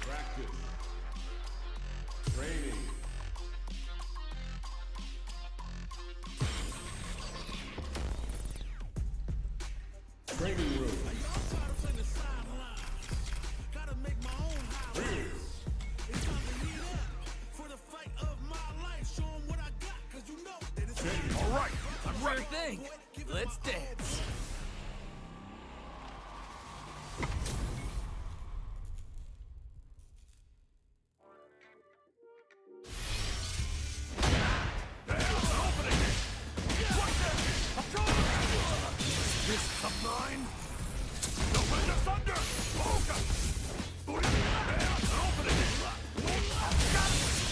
Practice. Training. Training room. All right, I'm ready. Sure thing. Let's dance. This of mine. Open us under. Opening.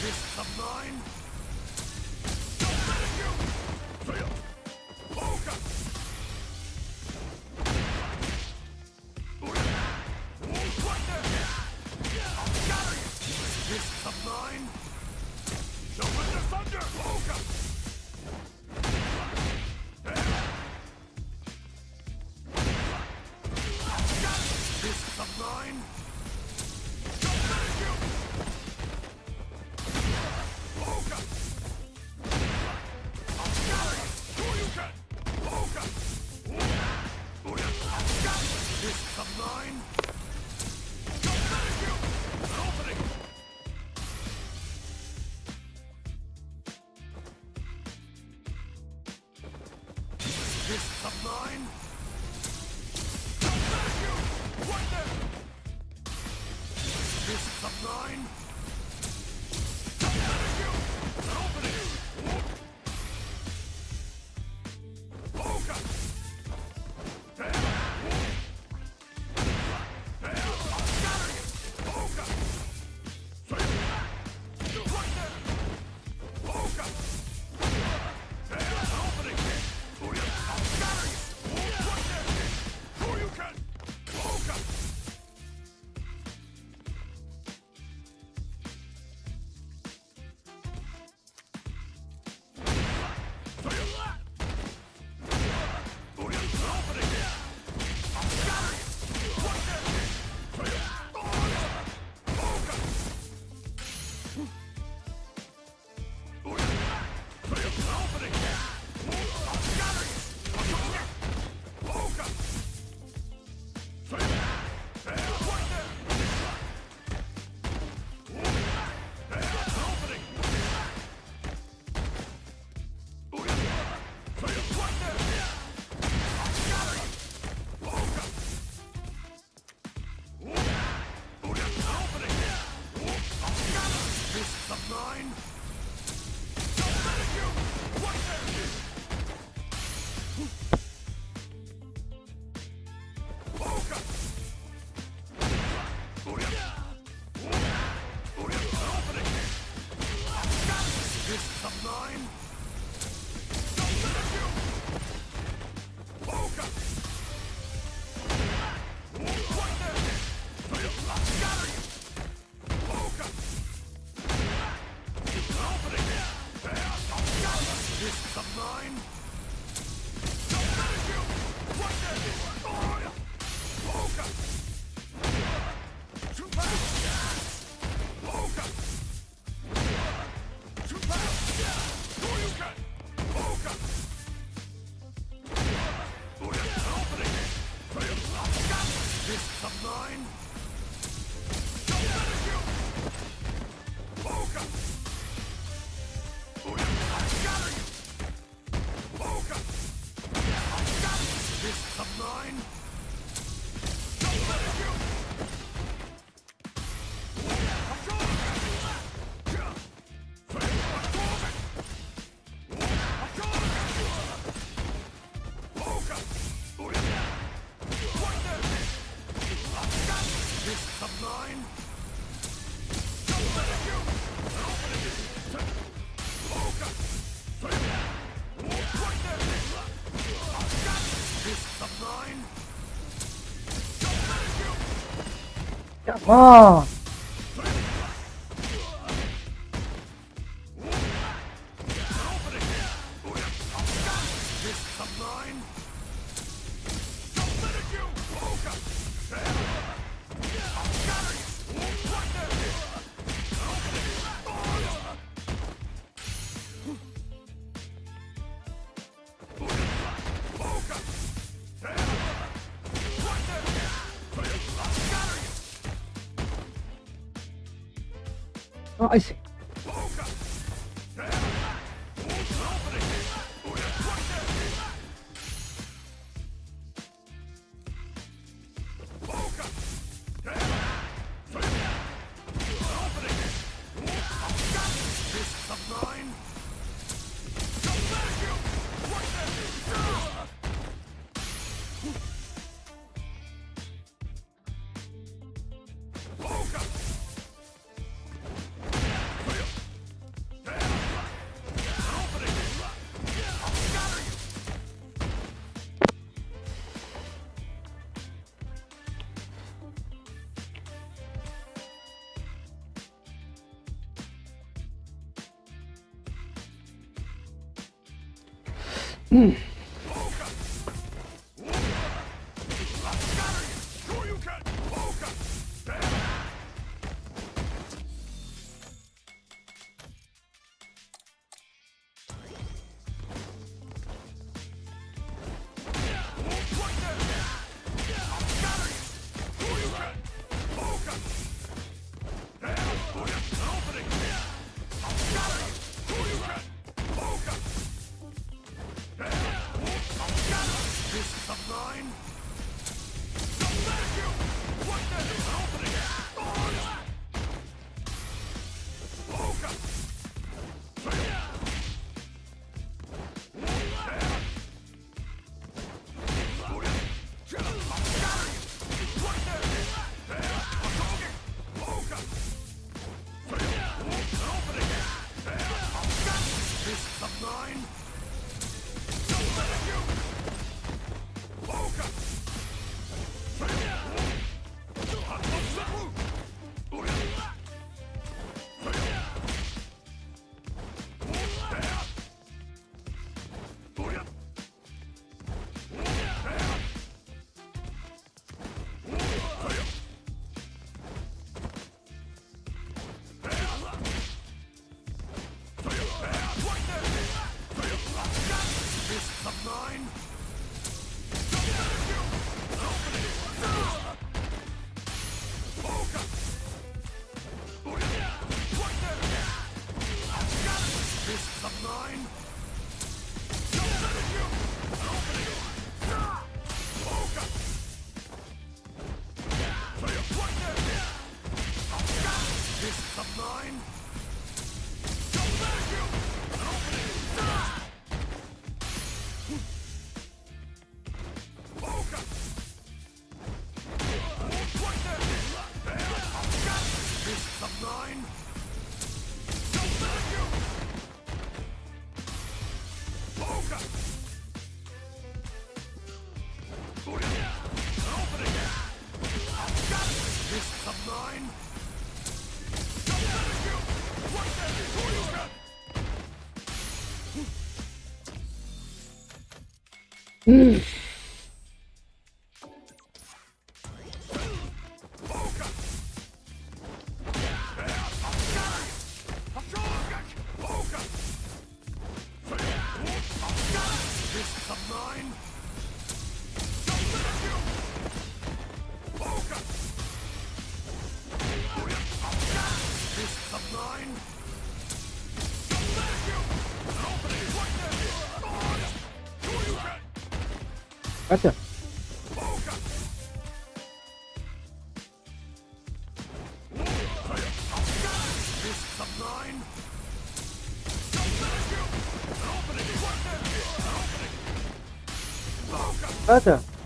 This of mine. This of mine. Don't let us under. This of mine. This of mine. Opening. This of mine. Right there. This of mine. Opening. Come on! This of mine. Don't let it go! 아, 아이씨. Gotcha. Gotcha.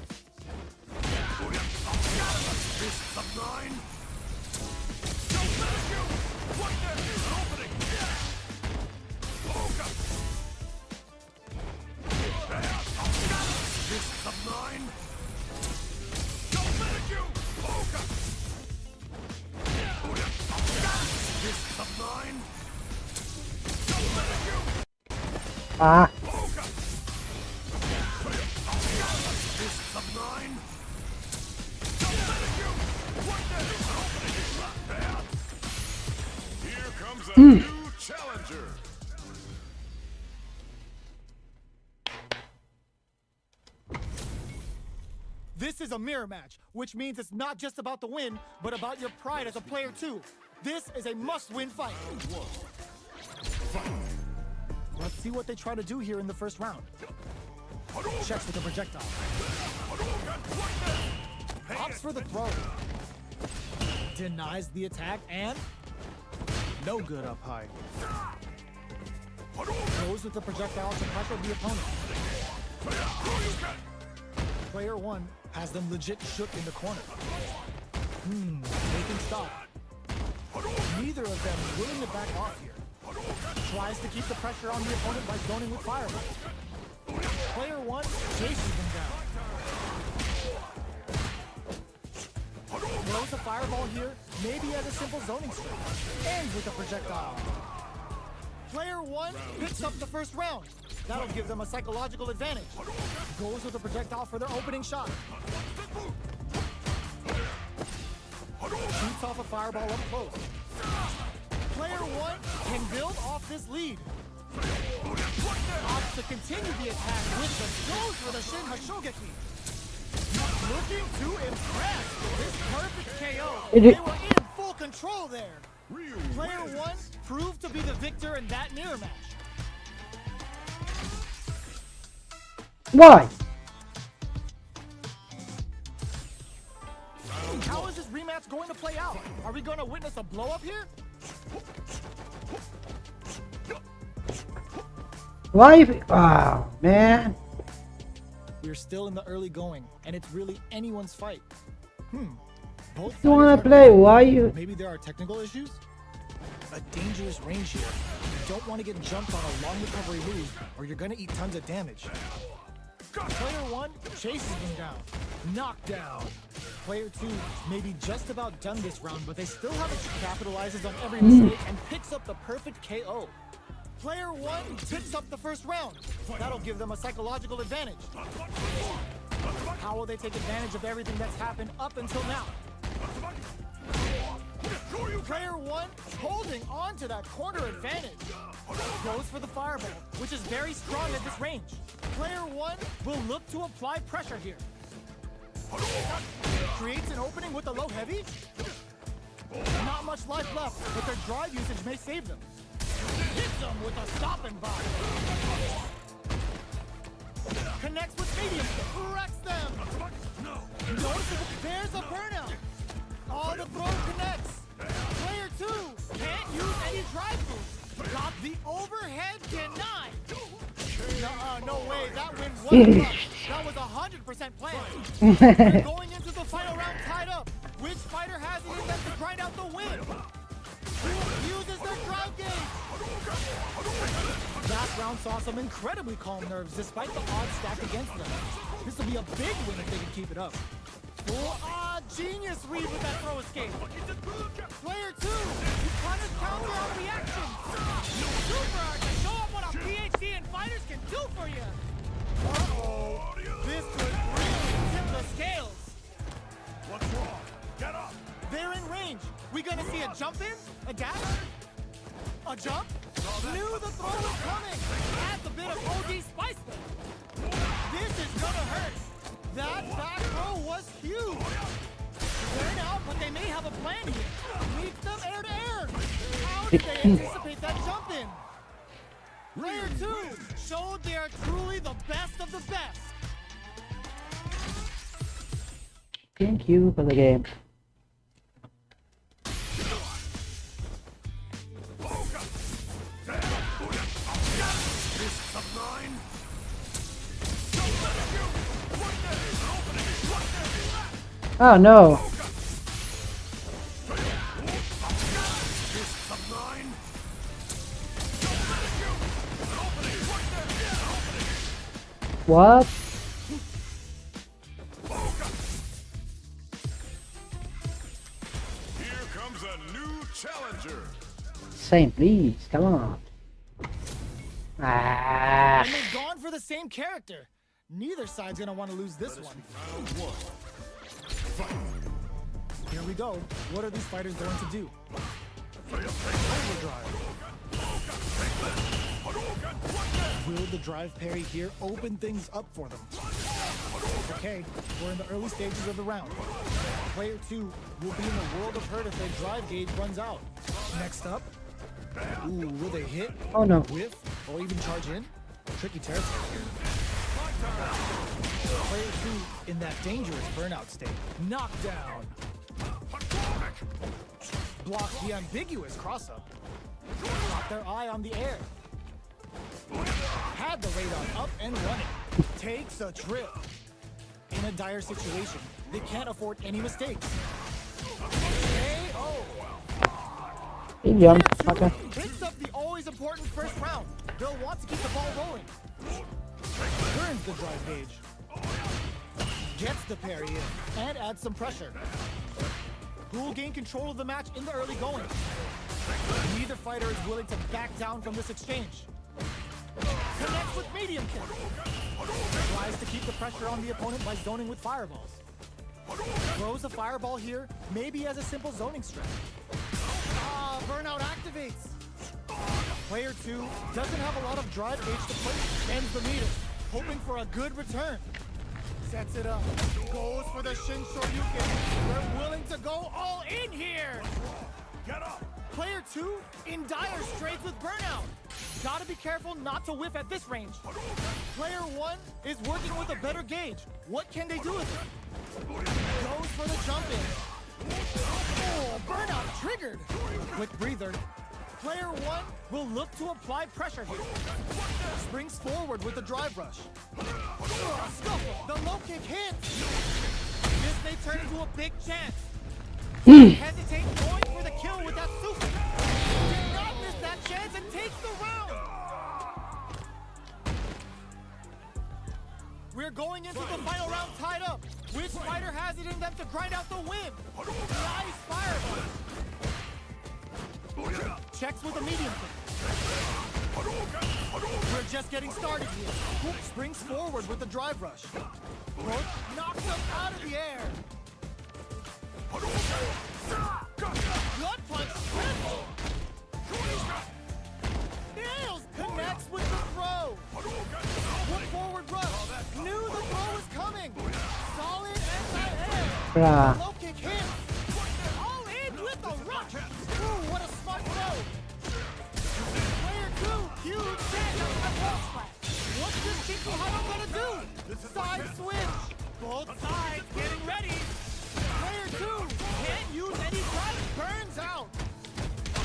아. Here comes a new challenger. This is a mirror match, which means it's not just about the win, but about your pride as a player too. This is a must-win fight. Let's see what they try to do here in the first round. Checks with the projectile. Opts for the throw. Denies the attack and no good up high. Goes with the projectile to pressure the opponent. Player one has them legit shook in the corner. They can stop. Neither of them willing to back off here. Tries to keep the pressure on the opponent by zoning with fireball. Player one chases them down. Throws a fireball here, maybe as a simple zoning strike. Ends with a projectile. Player one picks up the first round. That'll give them a psychological advantage. Goes with a projectile for their opening shot. Shoots off a fireball up close. Player one can build off this lead. Opts to continue the attack with the goes for the Shin Hashogeki. Looking to impress. This perfect KO. They were in full control there. Player one proved to be the victor in that mirror match. Why? How is this rematch going to play out? Are we going to witness a blow up here? Why? Oh, man. We're still in the early going, and it's really anyone's fight. Both You want fighters to play? are- Why you? Maybe there are technical issues? A dangerous range here. You don't want to get jumped on a long recovery move, or you're going to eat tons of damage. Player one chases them down. Knockdown. Player two may be just about done this round, but they still haven't capitalizes on every mistake and picks up the perfect KO. Player one picks up the first round. That'll give them a psychological advantage. How will they take advantage of everything that's happened up until now? Player one holding on to that corner advantage. Goes for the fireball, which is very strong at this range. Player one will look to apply pressure here. Creates an opening with a low heavy. Not much life left, but their drive usage may save them. Hits them with a stop and block. Connects with medium, wrecks them. Noticeable, there's a burnout. Oh, the throw connects. Player two can't use any drive moves. Got the overhead denied. No way, that win wasn't luck. That was 100% planned. We're going into the final round tied up. Which fighter has it in them to grind out the win? Who uses their drive gauge? Last round saw some incredibly calm nerves despite the odds stacked against them. This will be a big win if they can keep it up. Genius read with that throw escape. Player two, you punish counter on reaction. Super art to show up what a PhD in fighters can do for you. Uh-oh, this could really tip the scales. What's wrong? Get up! They're in range. We gonna see a jump in? A dash? A jump? Knew the throw was coming. Adds a bit of OD spice there. This is gonna hurt. That back throw was huge. They're out, but they may have a plan here. Meets them air to air. How did they anticipate that jump in? Player two showed they are truly the best of the best. Thank you for the game. Oh no. What? Here comes a new challenger. Same, please. Come on. Ah. And they've gone for the same character. Neither side's gonna want to lose this one. Here we go. What are these fighters going to do? Overdrive. Will the drive parry here open things up for them? Okay, we're in the early stages of the round. Player 2 will be in a world of hurt if their drive gauge runs out. Next up, ooh, will they hit, Oh no. whiff, or even charge in? Tricky territory here. Player 2 in that dangerous burnout state. Knockdown. Block the ambiguous cross-up. Got their eye on the air. Had the radar up and running. Takes a trip. In a dire situation, they can't afford any mistakes. KO. He jumped. Player Okay. 2 picks up the always important first round. They'll want to keep the ball rolling. Turns the drive gauge. Gets the parry in and adds some pressure. Who will gain control of the match in the early going? Neither fighter is willing to back down from this exchange. Connects with medium kick. Tries to keep the pressure on the opponent by zoning with fireballs. Throws a fireball here, maybe as a simple zoning strat. Burnout activates. Player 2 doesn't have a lot of drive gauge to play. Ends the meter, hoping for a good return. Sets it up. Goes for the Shin Shoryuken. We're willing to go all in here. Get up! Player 2 in dire straits with burnout. Gotta be careful not to whiff at this range. Player 1 is working with a better gauge. What can they do with it? Goes for the jump in. Oh, burnout triggered. Quick breather. Player 1 will look to apply pressure here. Springs forward with the drive rush. Scuffle. The low kick hits. This may turn into a big chance. Hesitate going for the kill with that super. Did not miss that chance and takes the round. We're going into the final round tied up. Which fighter has it in them to grind out the win? Nice fireball. Checks with a medium kick. We're just getting started here. Hook springs forward with the drive rush. Hook knocks him out of the air. Gut punch. Nails connects with the throw. Hook forward rush. Knew the throw was coming. Solid anti-air. Low kick hits. All in with the rush. Ooh, what a smart throw. Player 2, huge dash on the wall splash. What's this Chico Hado gonna do? Side switch. Both sides getting ready. Player 2 can't use any drive. Burns out.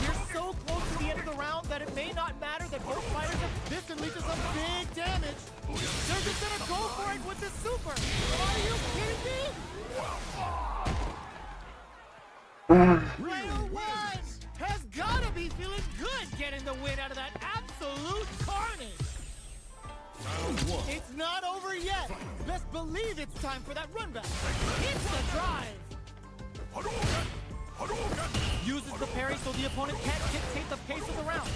You're so close to the end of the round that it may not matter that both fighters have this can lead to some big damage. They're just gonna go for it with the super. Are you kidding me? Player 1 has gotta be feeling good getting the win out of that absolute carnage. It's not over yet. Best believe it's time for that run back. It's the drive. Uses the parry so the opponent can't dictate the pace of the round.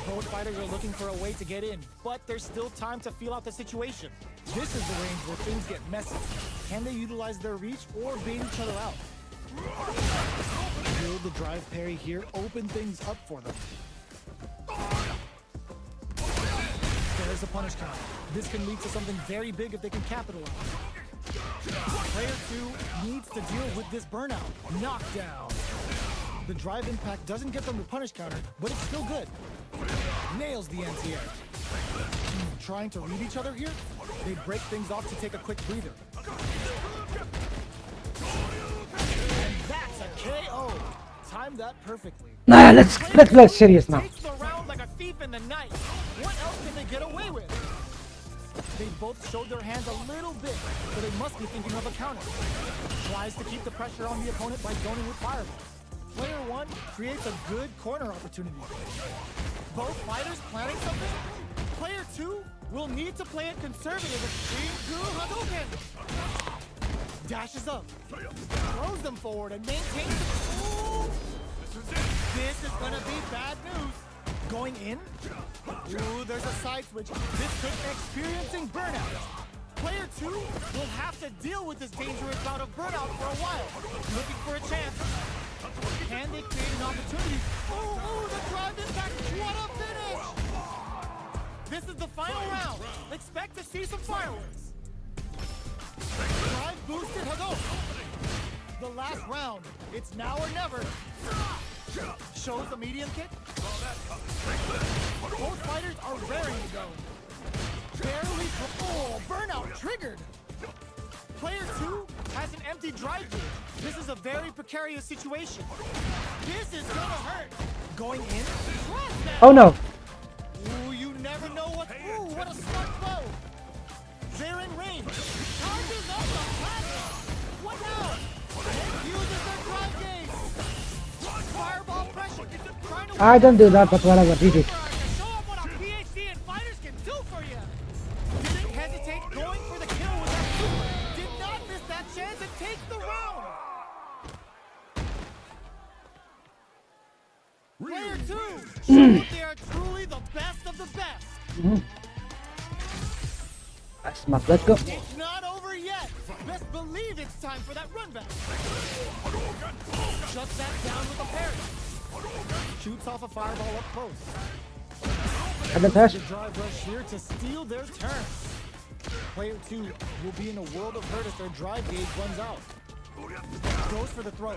Both fighters are looking for a way to get in, but there's still time to feel out the situation. This is the range where things get messy. Can they utilize their reach or bait each other out? Will the drive parry here open things up for them? There's a punish counter. This can lead to something very big if they can capitalize. Player 2 needs to deal with this burnout. Knockdown. The drive impact doesn't get them the punish counter, but it's still good. Nails the anti-air. Trying to read each other here? They break things off to take a quick breather. And that's a KO. Timed that perfectly. Nah, let's serious now. Takes the round like a thief in the night. What else can they get away with? They both showed their hands a little bit, so they must be thinking of a counter. Tries to keep the pressure on the opponent by zoning with fireballs. Player 1 creates a good corner opportunity. Both fighters planning something? Player 2 will need to play it conservative with Ryu Hadouken. Dashes up, throws them forward and maintains the... Ooh. This is gonna be bad news. Going in? Ooh, there's a side switch. This could be experiencing burnout. Player 2 will have to deal with this dangerous bout of burnout for a while. Looking for a chance. Can they create an opportunity? Ooh, the drive impact. What a finish! This is the final round. Expect to see some fireworks. Boosted Hadouken! The last round. It's now or never. Shows the medium kick. Both fighters are raring to go. Barely. Oh, burnout triggered. Player 2 has an empty drive gauge. This is a very precarious situation. This is gonna hurt. Going in. Oh no. Ooh, you never know what. Ooh, what a smart blow. They're in range. Charges up the planet. What now? And uses their drive gauge. Fireball pressure. Trying to I don't do that, but whatever, did it. Show them what a PhD and fighters can do for you. Didn't hesitate going for the kill with that super. Did not miss that chance and take the round. Player 2 showed that they are truly the best of the best. That's smart. Let's go. It's not over yet. Best believe it's time for that run back. Shuts that down with a parry. Shoots off a fireball up close. And the pass. The drive rush here to steal their turn. Player 2 will be in a world of hurt as their drive gauge runs out. Goes for the throw.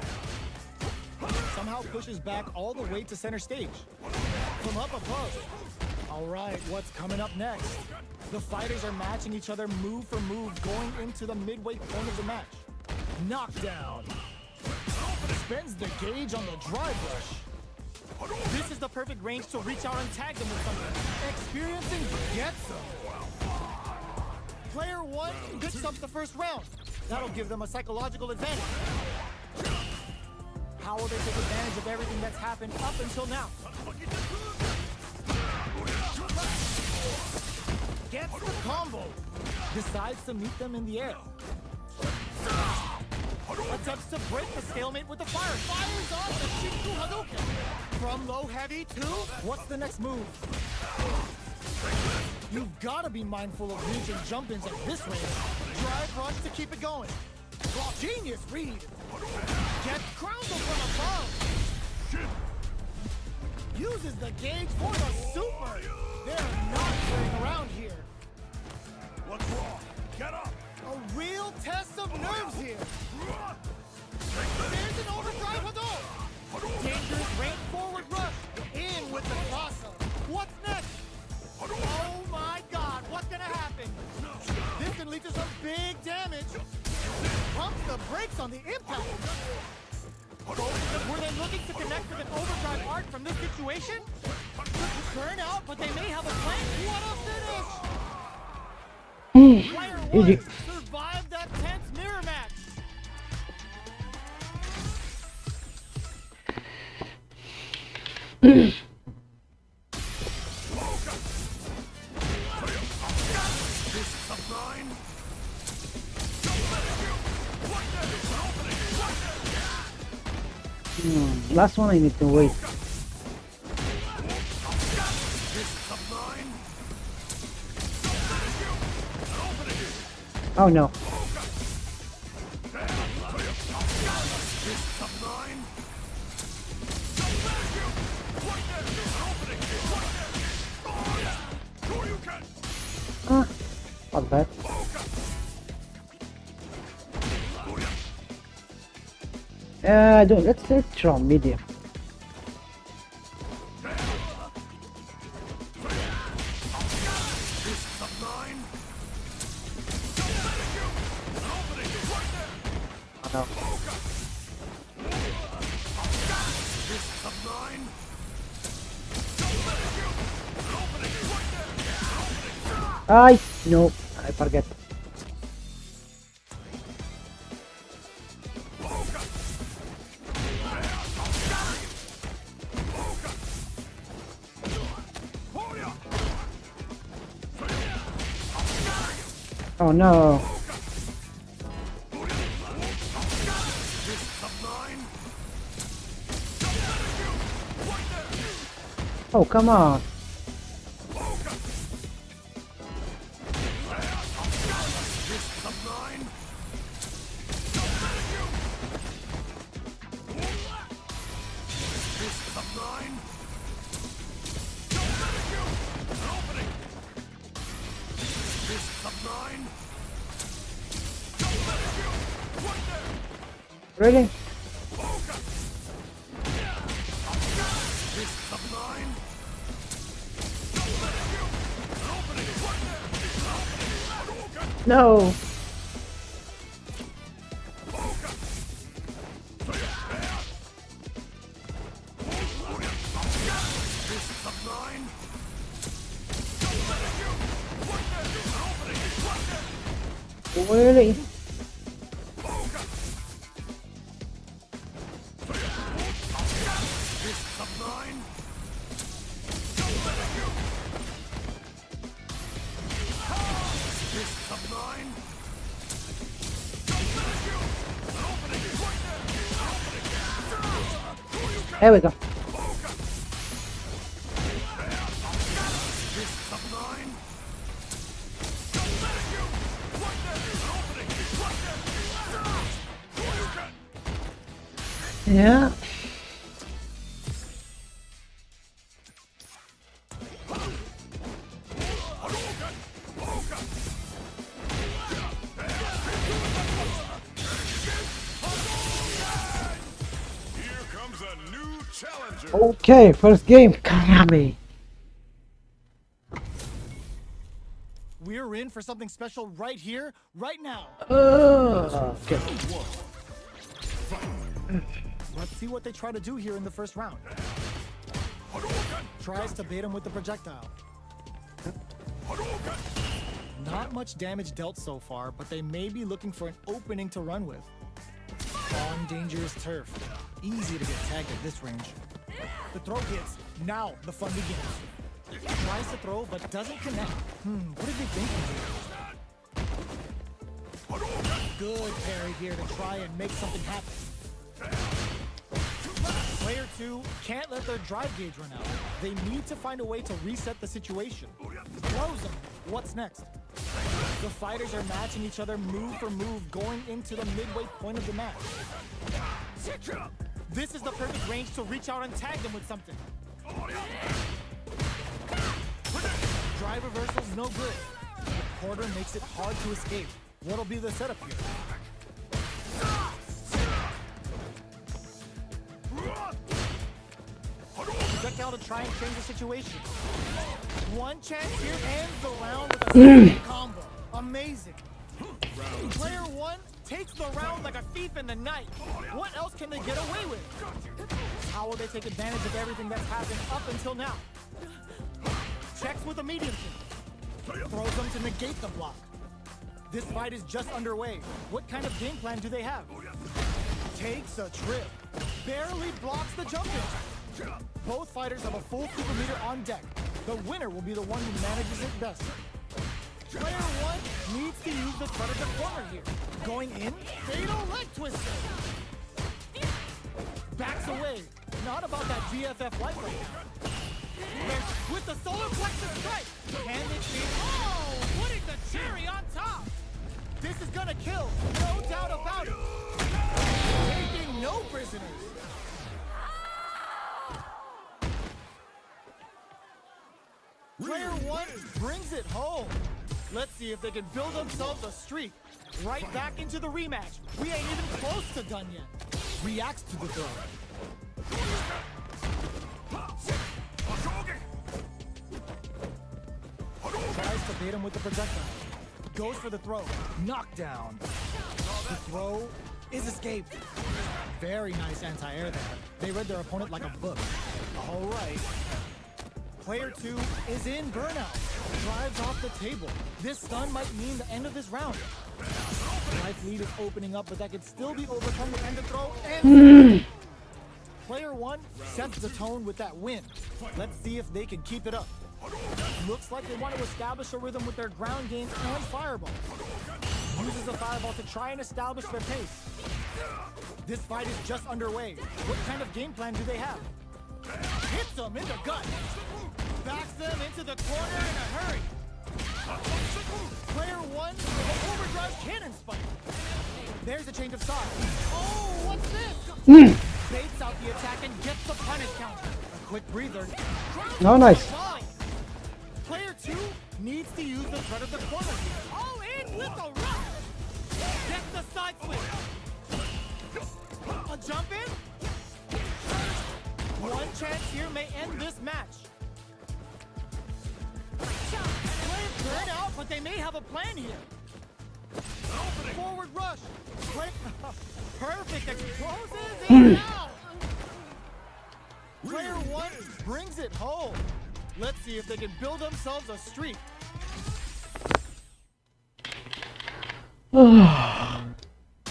Somehow pushes back all the way to center stage. From up above. All right, what's coming up next? The fighters are matching each other move for move going into the midway point of the match. Knockdown. Spends the gauge on the drive rush. This is the perfect range to reach out and tag them with something. Experiencing gets them. Player 1 picks up the first round. That'll give them a psychological advantage. How will they take advantage of everything that's happened up until now? Gets the combo. Decides to meet them in the air. Attempts to break the stalemate with the fire. Fires off the Shinju Hadouken. From low heavy to... What's the next move? You've got to be mindful of reach and jump-ins at this range. Drive rush to keep it going. Genius read. Gets Crowned from above. Uses the gauge for the super. They're not playing around here. What's wrong? Get up! A real test of nerves here. There's an overdrive Hadouken. Dangerous range forward rush. In with the crosser. What's next? Oh my god, what's gonna happen? This can lead to some big damage. Pumps the brakes on the impact. Were they looking to connect with an overdrive arc from this situation? Burn out, but they may have a plan. What a finish! Player 1 survived that tense mirror match. Last one I need to wait. Oh no. Not bad. Don't let's try medium. No. No, I forget. Oh no. Oh, come on. Really? No. Really? There we go. Yeah. Here comes a new challenger. Okay, first game. Kami. We're in for something special right here, right now. Okay. Let's see what they try to do here in the first round. Tries to bait him with the projectile. Not much damage dealt so far, but they may be looking for an opening to run with. On dangerous turf. Easy to get tagged at this range. The throw hits. Now the fun begins. Tries to throw, but doesn't connect. What did they think here? Good parry here to try and make something happen. Player 2 can't let their drive gauge run out. They need to find a way to reset the situation. Throws them. What's next? The fighters are matching each other move for move going into the midway point of the match. This is the perfect range to reach out and tag them with something. Drive reversal's no good. The quarter makes it hard to escape. What'll be the setup here? Projectile to try and change the situation. One chance here ends the round with a single combo. Amazing. Player 1 takes the round like a thief in the night. What else can they get away with? How will they take advantage of everything that's happened up until now? Checks with a medium kick. Throws them to negate the block. This fight is just underway. What kind of game plan do they have? Takes a trip. Barely blocks the jump in. Both fighters have a full super meter on deck. The winner will be the one who manages it best. Player 1 needs to use the predator corner here. Going in, fatal leg twister. Backs away. Not about that GFF life right now. With the solar plexus strike. Can they see? Oh, putting the cherry on top. This is gonna kill. No doubt about it. Taking no prisoners. Player 1 brings it home. Let's see if they can build themselves a streak. Right back into the rematch. We ain't even close to done yet. Reacts to the throw. Tries to bait him with the projectile. Goes for the throw. Knockdown. The throw is escaped. Very nice anti-air there. They read their opponent like a book. All right. Player 2 is in burnout. Drives off the table. This stun might mean the end of this round. Life lead is opening up, but that could still be overcome with end of throw. And Player 1 sets the tone with that win. Let's see if they can keep it up. Looks like they want to establish a rhythm with their ground game and fireball. Uses the fireball to try and establish their pace. This fight is just underway. What kind of game plan do they have? Hits them in the gut. Backs them into the corner in a hurry. Player 1 with overdrive cannon spike. There's a change of sides. Oh, what's this? Baits out the attack and gets the punish counter. A quick breather. No, nice. Player 2 needs to use the threat of the corner here. All in with a rush. Gets the side switch. jump in? One chance here may end this match. Play burn out, but they may have a plan here. Forward rush. Play. Perfect exposes it out. Player one brings it home. Let's see if they can build themselves a streak.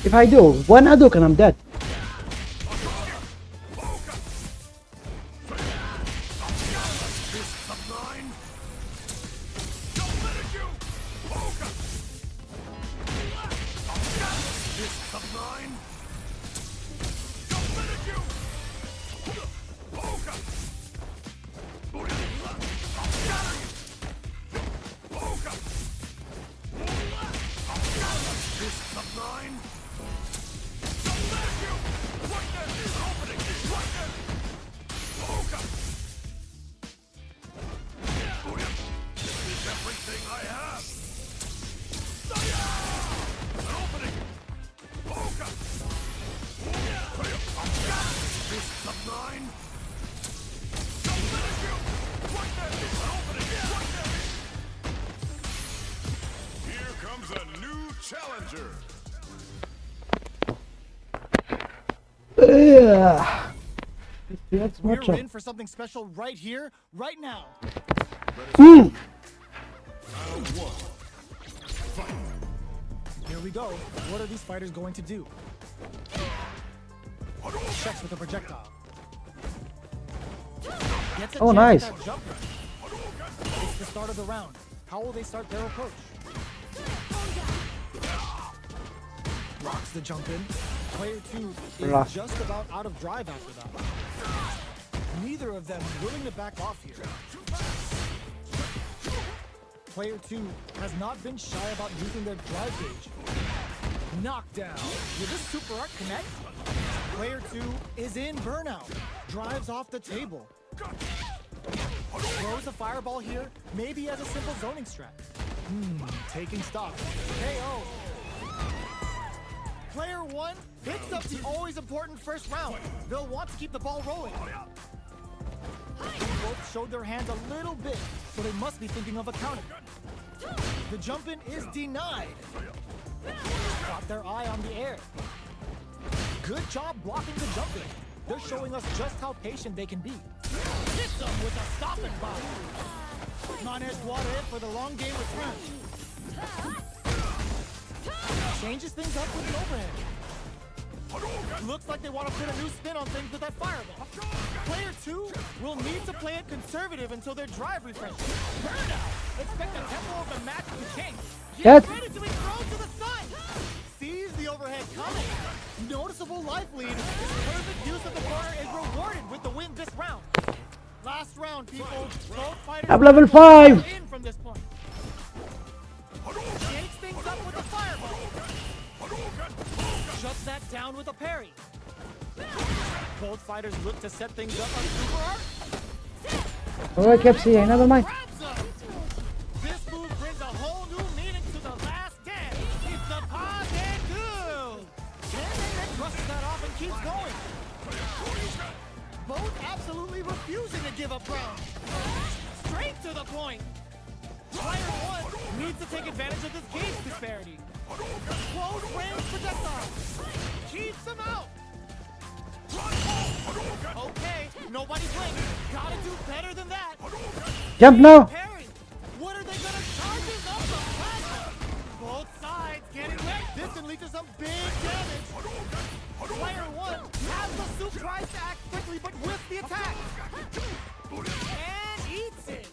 If I do one Hadouken, I'm dead. Here comes a new challenger. That's much We're of. in for something special right here, right now. Mm. Here we go. What are these fighters going to do? Checks with a projectile. Gets a Oh, chance nice. at that jumper. It's the start of the round. How will they start their approach? Rocks the jump in. Player two is Rock. just about out of drive after that. Neither of them willing to back off here. Player two has not been shy about using their drive gauge. Knockdown. Will this super art connect? Player two is in burnout. Drives off the table. Throws a fireball here, maybe as a simple zoning strat. Taking stock. KO. Player one picks up the always important first round. They'll want to keep the ball rolling. Both showed their hands a little bit, so they must be thinking of a counter. The jump in is denied. Got their eye on the air. Good job blocking the jump in. They're showing us just how patient they can be. Hits them with a stop and bomb. Mane's water in for the long game return. Changes things up with an overhead. Looks like they want to put a new spin on things with that fireball. Player two will need to play it conservative until their drive refreshes. Burnout! Expect the tempo of the match to change. Get ready to be thrown to the side! Sees the overhead coming. Noticeable life lead. His perfect use of the bar is rewarded with the win this round. Last round, people. Both fighters I'm level 5. in from this point. Shakes things up with a fireball. Shuts that down with a parry. Both fighters look to set things up on super art. Oh, I kept seeing. Never mind. Grabs him. This move brings a whole new meaning to the last dance. It's the pause and do. Then brushes that off and keeps going. Both absolutely refusing to give up ground. Straight to the point. Player one needs to take advantage of this gauge disparity. Close range projectile. Keeps him out. Okay, nobody blinked. Gotta do better than that. Jump now. Parry. What are they gonna charge us up the plasma? Both sides getting wet. This can lead to some big damage. Player one has the soup, tries to act quickly, but with the attack. And eats it.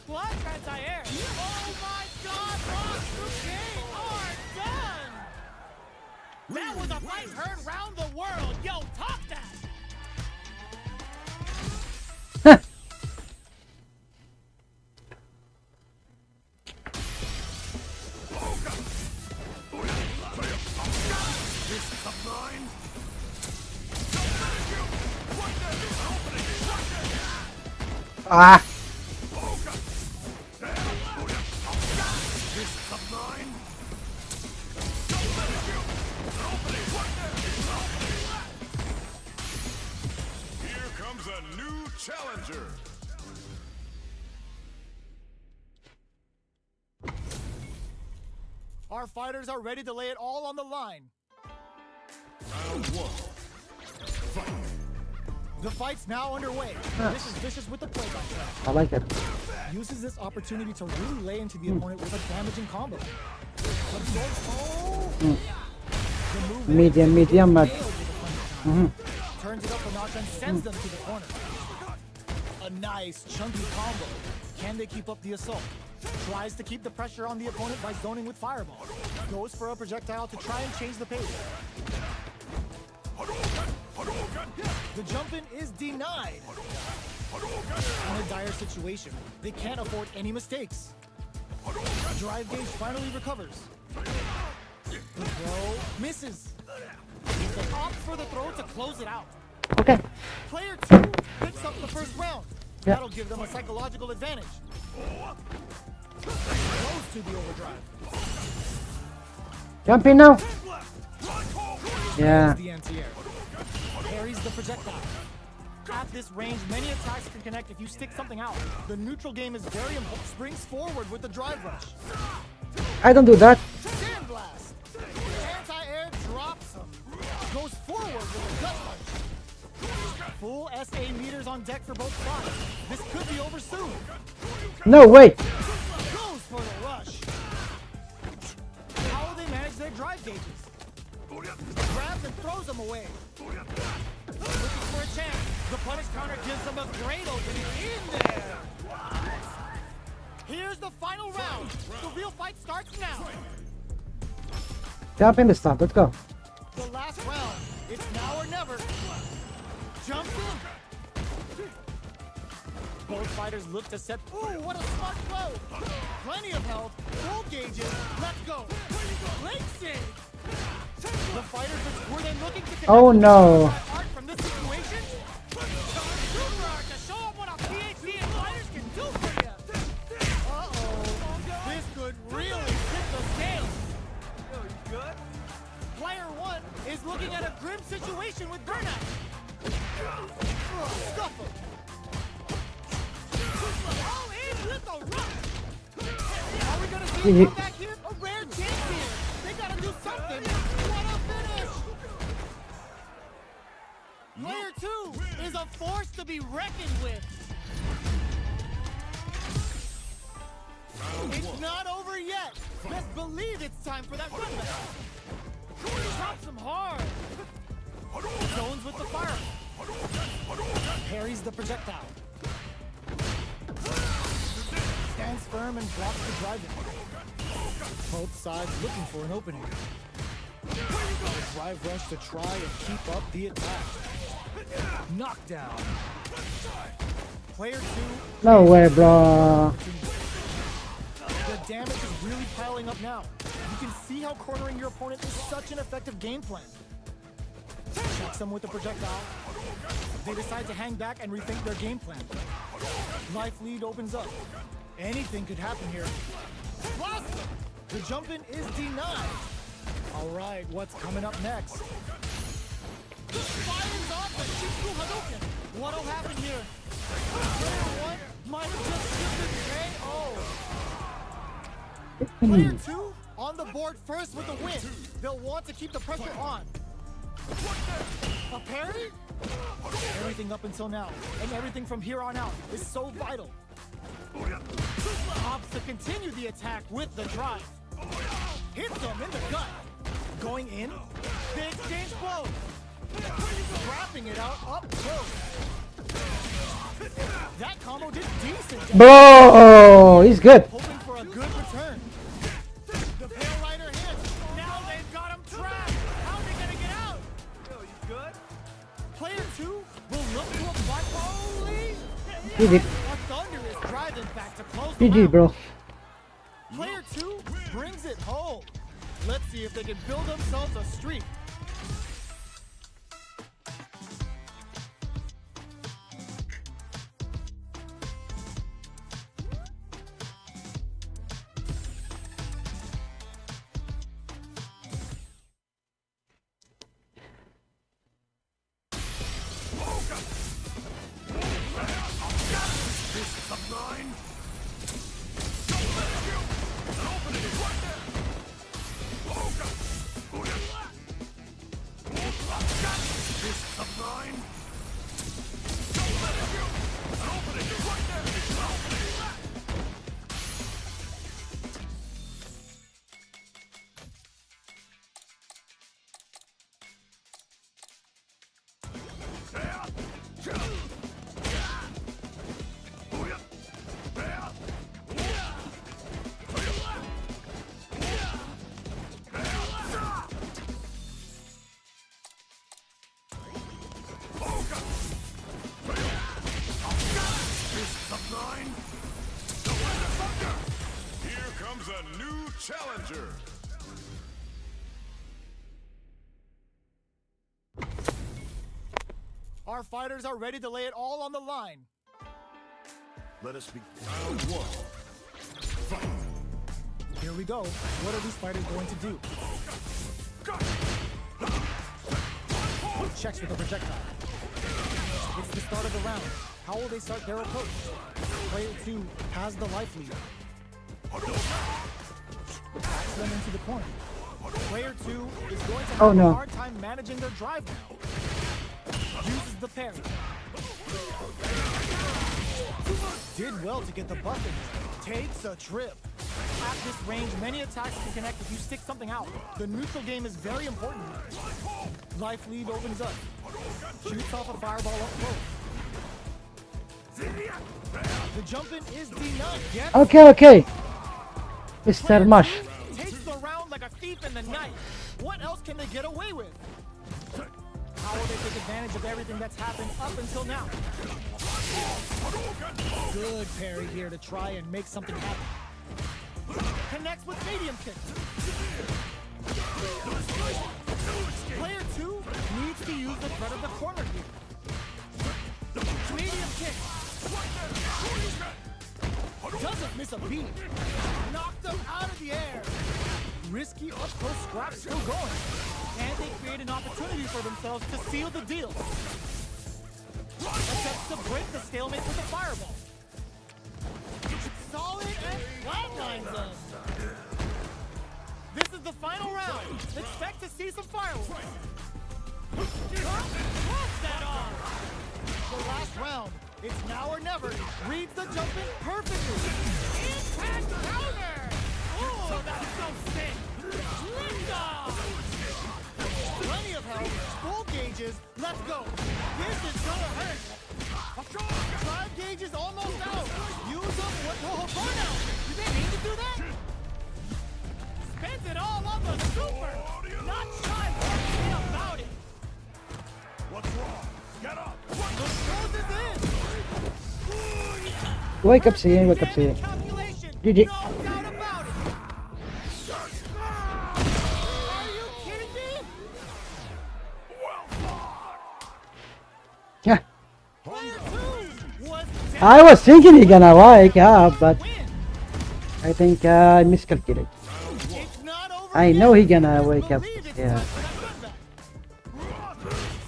Clutch anti-air. Oh my God, Ross King are done. That was a fight heard round the world. Yo, talk that. Ah. challenger. Our fighters are ready to lay it all on the line. Round one. Fight. The fight's now underway. This is Vicious with the play-by-play. I like it. Uses this opportunity to really lay into the opponent with a damaging combo. The move Medium, but nailed with the punch down. Turns it up a notch and sends them to the corner. A nice chunky combo. Can they keep up the assault? Tries to keep the pressure on the opponent by zoning with fireball. Goes for a projectile to try and change the pace. The jump-in is denied. In a dire situation, they can't afford any mistakes. Drive gauge finally recovers. The throw misses. They opt for the throw to close it out. okay. Player 2 picks up the first round. Yeah. That'll give them a psychological advantage. Goes to the overdrive. Jump in now. Yeah. The anti-air. Parries the projectile. At this range, many attacks can connect if you stick something out. The neutral game is very important. Springs forward with the drive rush. I don't do that. Sand blast. Anti-air drops him. Goes forward with a gut punch. Full SA meters on deck for both sides. This could be over soon. No, wait. Goes for the rush. How will they manage their drive gauges? Grabs and throws them away. Looking for a chance. The punish counter gives them a great opening in there. Here's the final round. The real fight starts now. Jump in this time. Let's go. The last round. It's now or never. Jump in. Both fighters look to set. Ooh, what a smart throw. Plenty of health. Full gauges. Let's go. Late save. The fighters were they looking to connect Oh no. art from this situation? Super art to show them what a PhD in fighters can do for you. Uh-oh. This could really tip the scales. Yo, you good? Player 1 is looking at a grim situation with burnout. Scuffle. All in with the rush. Are we gonna see a comeback here? A rare chance here. They gotta do something. What a finish! Player 2 is a force to be reckoned with. It's not over yet. Best believe it's time for that comeback. Drops him hard. Zones with the fire. Parries the projectile. Stands firm and blocks the drive-in. Both sides looking for an opening. A drive rush to try and keep up the attack. Knockdown. Player 2. No way, bro. The damage is really piling up now. You can see how cornering your opponent is such an effective game plan. Checks them with the projectile. They decide to hang back and rethink their game plan. Life lead opens up. Anything could happen here. Blast! The jump-in is denied. All right, what's coming up next? Fires off the Shifu Hadouken. What'll happen here? Player 1 might have just shifted KO. Player 2 on the board first with the win. They'll want to keep the pressure on. A parry? Everything up until now, and everything from here on out, is so vital. Opts to continue the attack with the drive. Hits him in the gut. Going in. They exchange blows. Wrapping it out up close. That combo did decent. Bro, he's good. Hoping for a good return. The Pale Rider hits. Now they've got him trapped. How are they gonna get out? Yo, you good? Player 2 will look to apply. Holy! GG. A thunderous drive impact to close the GG, round. bro. Player 2 brings it home. Let's see if they can build themselves a streak. Here comes a new challenger. Our fighters are ready to lay it all on the line. Let us begin. Round one. Fight. Here we go. What are these fighters going to do? Checks with the projectile. It's the start of the round. How will they start their approach? Player 2 has the life lead. Backs them into the corner. Player 2 is going to have a hard time managing their drive now. Uses the parry. Did well to get the buff in. Takes a trip. At this range, many attacks can connect if you stick something out. The neutral game is very important. Life lead opens up. Shoots off a fireball up close. The jump in is denied. Okay. Mr. Mush. Takes the round like a thief in the night. What else can they get away with? How will they take advantage of everything that's happened up until now? Good parry here to try and make something happen. Connects with medium kick. Player 2 needs to use the threat of the corner here. Medium kick. Doesn't miss a beat. Knocked them out of the air. Risky up-close scrap still going. And they create an opportunity for themselves to seal the deal. Attempts to break the stalemate with a fireball. Solid and flatlines them. This is the final round. Expect to see some fireworks. Blocks that off. The last round. It's now or never. Reads the jump in perfectly. Impact counter. Oh, that's so sick. Lift off. Plenty of health. Full gauges. Let's go. This is gonna hurt. Drive gauge is almost out. Use them. Whoa, burnout. Did they mean to do that? Spends it all on the super. Not shy one bit about it. What's wrong? Get up! The closes in. Wake up, CA. Wake up, CA. GG. No doubt about it. Are you kidding me? Yeah. Player 2 was I was thinking he gonna wake up, but win. I think I miscalculated. It's not over I yet. know he gonna wake up. Believe it's Yeah. time for that comeback.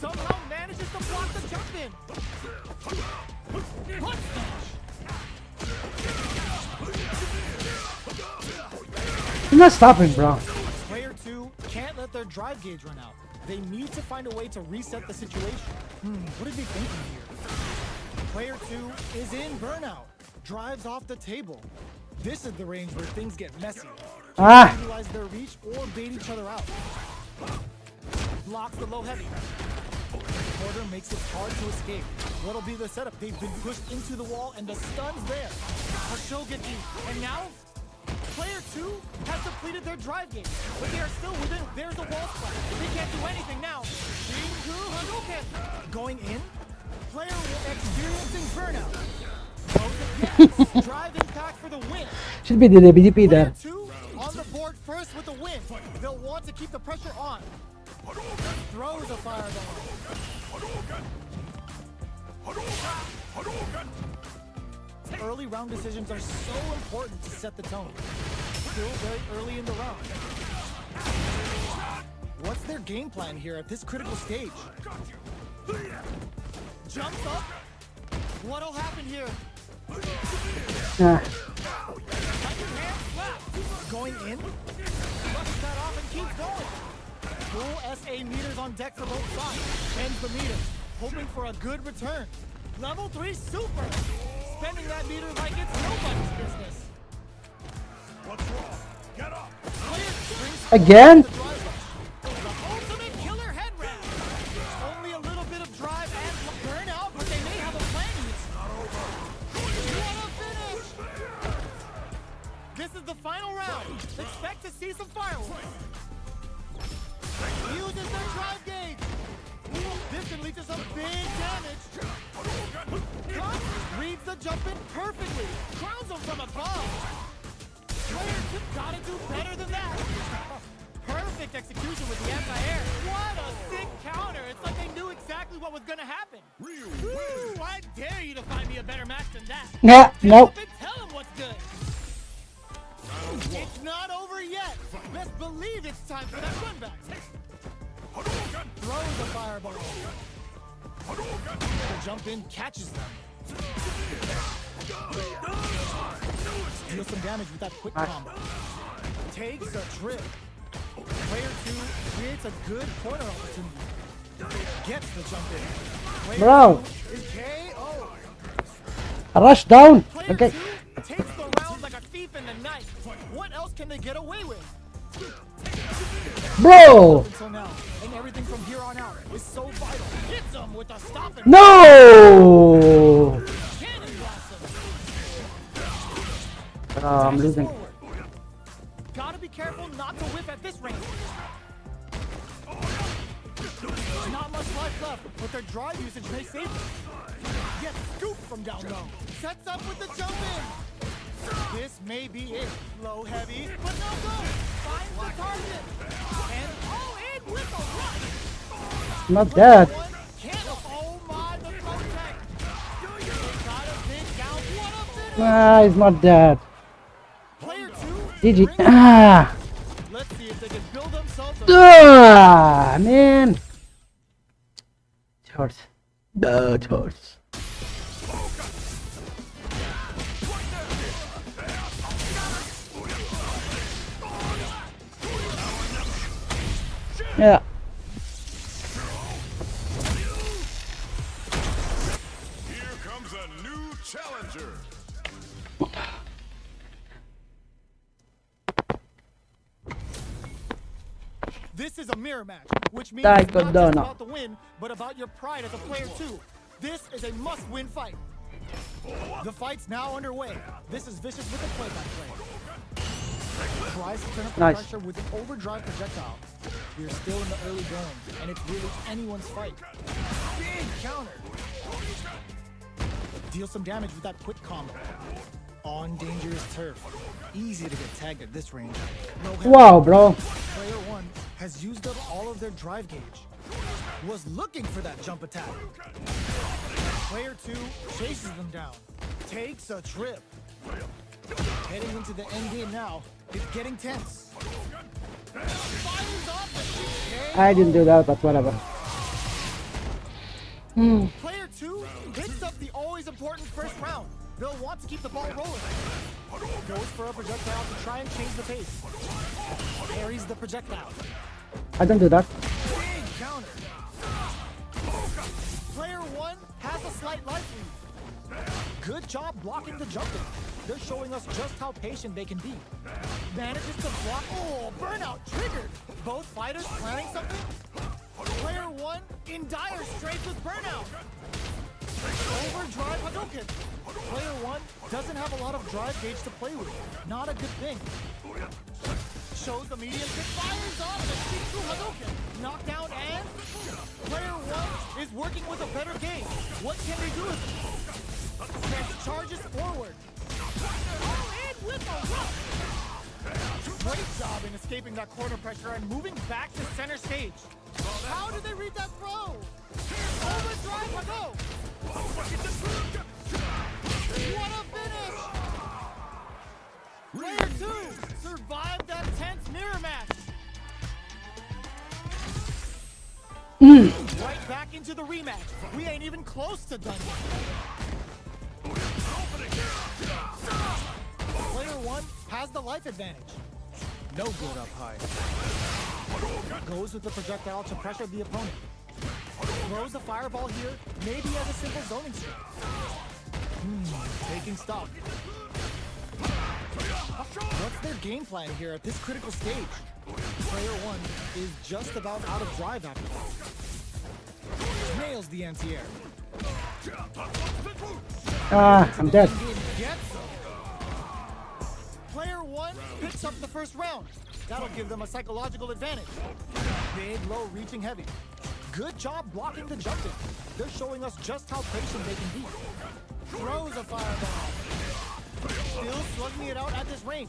Somehow manages to block the jump in. Punch smash. He's not stopping, bro. Player 2 can't let their drive gauge run out. They need to find a way to reset the situation. What are they thinking here? Player 2 is in burnout. Drives off the table. This is the range where things get messy. Ah. Utilize their reach or bait each other out. Blocks the low heavy. Porter makes it hard to escape. What'll be the setup? They've been pushed into the wall and the stun's there. Hashoguki. And now, player 2 has depleted their drive game. But they are still within. There's a wall splat. They can't do anything now. Shinku Hadouken. Going in. Player experiencing burnout. Goes again. Drive impact for the win. Should be the BDP Player there. 2 on the board first with the win. They'll want to keep the pressure on. Throws a fireball. Early round decisions are so important to set the tone. Still very early in the round. What's their game plan here at this critical stage? Jumps up. What'll happen here? Ah. Hand slap. Going in. Flushes that off and keeps going. Full SA meters on deck for both sides. Ends the meter. Hoping for a good return. Level 3 super. Spending that meter like it's nobody's business. What's wrong? Get up! Again? The ultimate killer head wrap. Only a little bit of drive and burnout, but they the jump in perfectly. Crowns him from above. Player 2 gotta do better than that. Perfect execution with the anti-air. What a sick counter. It's like they knew exactly what was gonna happen. Ryu Woo, I dare you to find me a better match than that. Nah, nope. Up and tell him what's good. It's not over yet. Let's believe it's time for that run back. Throws the fireball. The jump in catches them. Deals some damage with that quick combo. Takes a trip. Player 2 creates a good corner opportunity. Gets the jump in. Player Bro. 2 is KO. Rush down. Player Okay. 2 takes the round like a thief in the night. What else can they get away with? Bro. Until now, and everything from here on out is so vital. Hits them with a stop and No. cannon blast them. I'm Dashes losing. forward. Gotta be careful not to whip at this range. Not much life left, but their drive usage may save them. Gets scooped from down low. Sets up with the jump in. This may be it. Low heavy, but no go. Finds the target. And in with a rush. Not that. One can't. Oh my, the contact. Got a big down. What a finish. Nah, it's not that. Player 2. GG. brings it Ah. Let's see if they can build themselves a Man. Hurts. That hurts. Yeah. Here comes a new challenger. This is a mirror match, which means Dai it's not just Cordona. about the win, but about your pride as a player too. This is a must-win fight. The fight's now underway. This is Vicious with the play-by-play. Tries to turn up the Nice. pressure with an overdrive projectile. We're still in the early going, and it's really anyone's fight. Big counter. Deal some damage with that quick combo. On dangerous turf. Easy to get tagged at this range. Low heavy. Wow, bro. Player 1 has used up all of their drive gauge. Was looking for that jump attack. Player 2 chases them down. Takes a trip. Heading into the end game now. It's getting tense. Fires off the kick. I didn't do that, but whatever. Player 2 hits up the always important first round. They'll want to keep the ball rolling. Goes for a projectile to try and change the pace. Parries the projectile. I don't do that. Big counter. Player 1 has a slight life lead. Good job blocking the jumping. They're showing us just how patient they can be. Manages to block. Oh, burnout triggered. Both fighters planning something. Player 1 in dire straits with burnout. Overdrive Hadouken. Player 1 doesn't have a lot of drive gauge to play with. Not a good thing. Shows the medium kick, fires off the Shiku Hadouken. Knockdown and player 1 is working with a better game. What can they do with it? Press charges forward. All in with a rush. Great job in escaping that corner pressure and moving back to center stage. How did they read that throw? Overdrive Hadouken. What a finish! Player 2 survived that tense mirror match. Right back into the rematch. We ain't even close to done yet. Player 1 has the life advantage. No good up high. Goes with the projectile to pressure the opponent. Throws the fireball here, maybe as a simple zoning strike. Taking stock. What's their game plan here at this critical stage? Player 1 is just about out of drive after that. Nails the anti-air. I'm dead. Gets them. Player 1 picks up the first round. That'll give them a psychological advantage. Big, low, reaching heavy. Good job blocking the jumping. They're showing us just how patient they can be. Throws a fireball. Still slugging it out at this range.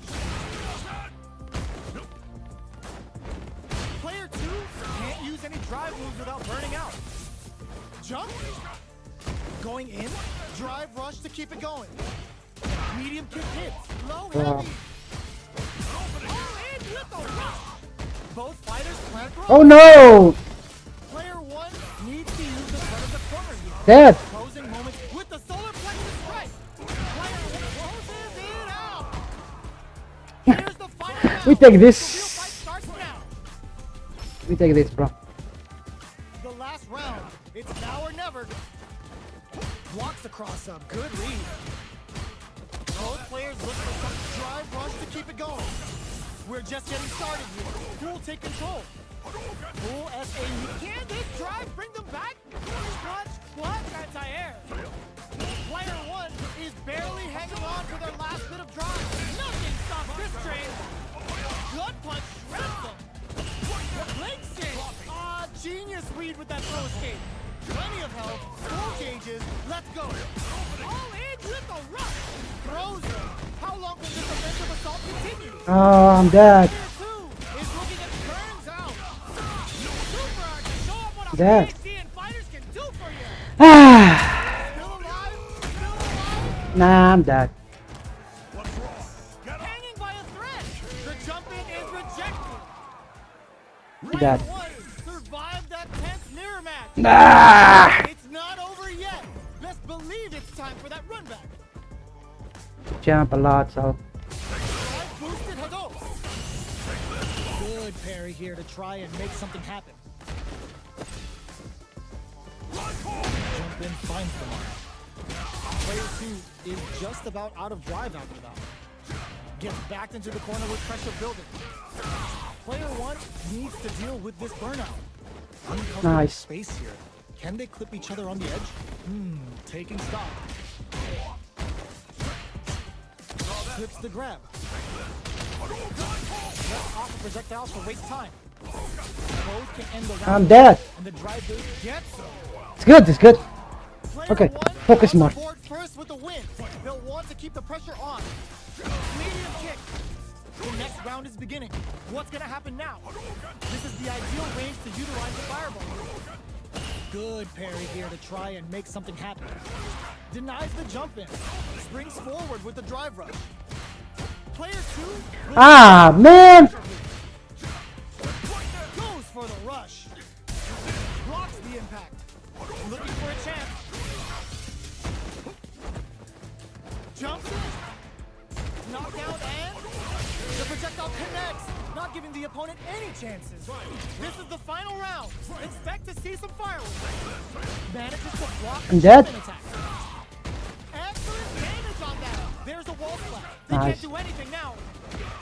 Player 2 can't use any drive moves without burning out. Jump. Going in. Drive rush to keep it going. Medium kick hits. Low heavy. All in with the rush. Both fighters plan for. Oh no! Player 1 needs to use the front of the corner here. Dead. Closing moments with the solar plexus strike. Player 1 closes it out. Here's the final round. We take The this. real fight starts now. We take this, bro. The last round. It's now or never. Blocks the cross up. Good read. Both players look for some drive rush to keep it going. We're just getting started here. Who will take control? Full SAU. Can this drive bring them back? Clutch, anti-air. Player 1 is barely hanging on for their last bit of drive. Nothing stops this train. Gut punch shreds them. Leg shake. Genius read with that throw escape. Plenty of health. Full gauges. Let's go. All in with the rush. Throws them. How long will this offensive assault continue? Oh, I'm dead. Player 2 is looking at turns out. Super hard to show up what a Dead. PhD and fighters can do for you. Ah, Still alive? Still alive? nah, I'm dead. Hanging by a thread. The jump in is rejected. Dead. Player 1 survived that tense mirror match. Ah! It's not over yet. Best believe it's time for that run back. Jump a lot, so. Drive boosted Hadou. Good parry here to try and make something happen. Jump in, finds the mark. Player 2 is just about out of drive after that. Gets backed into the corner with pressure building. Player 1 needs to deal with this burnout. Uncomfortable Nice. space here. Can they clip each other on the edge? Taking stock. Clips the grab. Let's offer projectiles to waste time. Both can end the round. I'm dead. And the drive boost gets them. It's good, it's good. Player Okay, 1 focus on the more. board first with the win. They'll want to keep the pressure on. Medium kick. The next round is beginning. What's gonna happen now? This is the ideal range to utilize the fireball. Good parry here to try and make something happen. Denies the jump in. Springs forward with the drive rush. Player 2 Ah, man! goes for the rush. Blocks the impact. Looking for a chance. Jumps in. Knockdown and the projectile connects, not giving the opponent any chances. This is the final round. Expect to see some fireworks. Manages to block the I'm dead. jump-in attack. Excellent damage on that. There's a wall splat. They Nice. can't do anything now.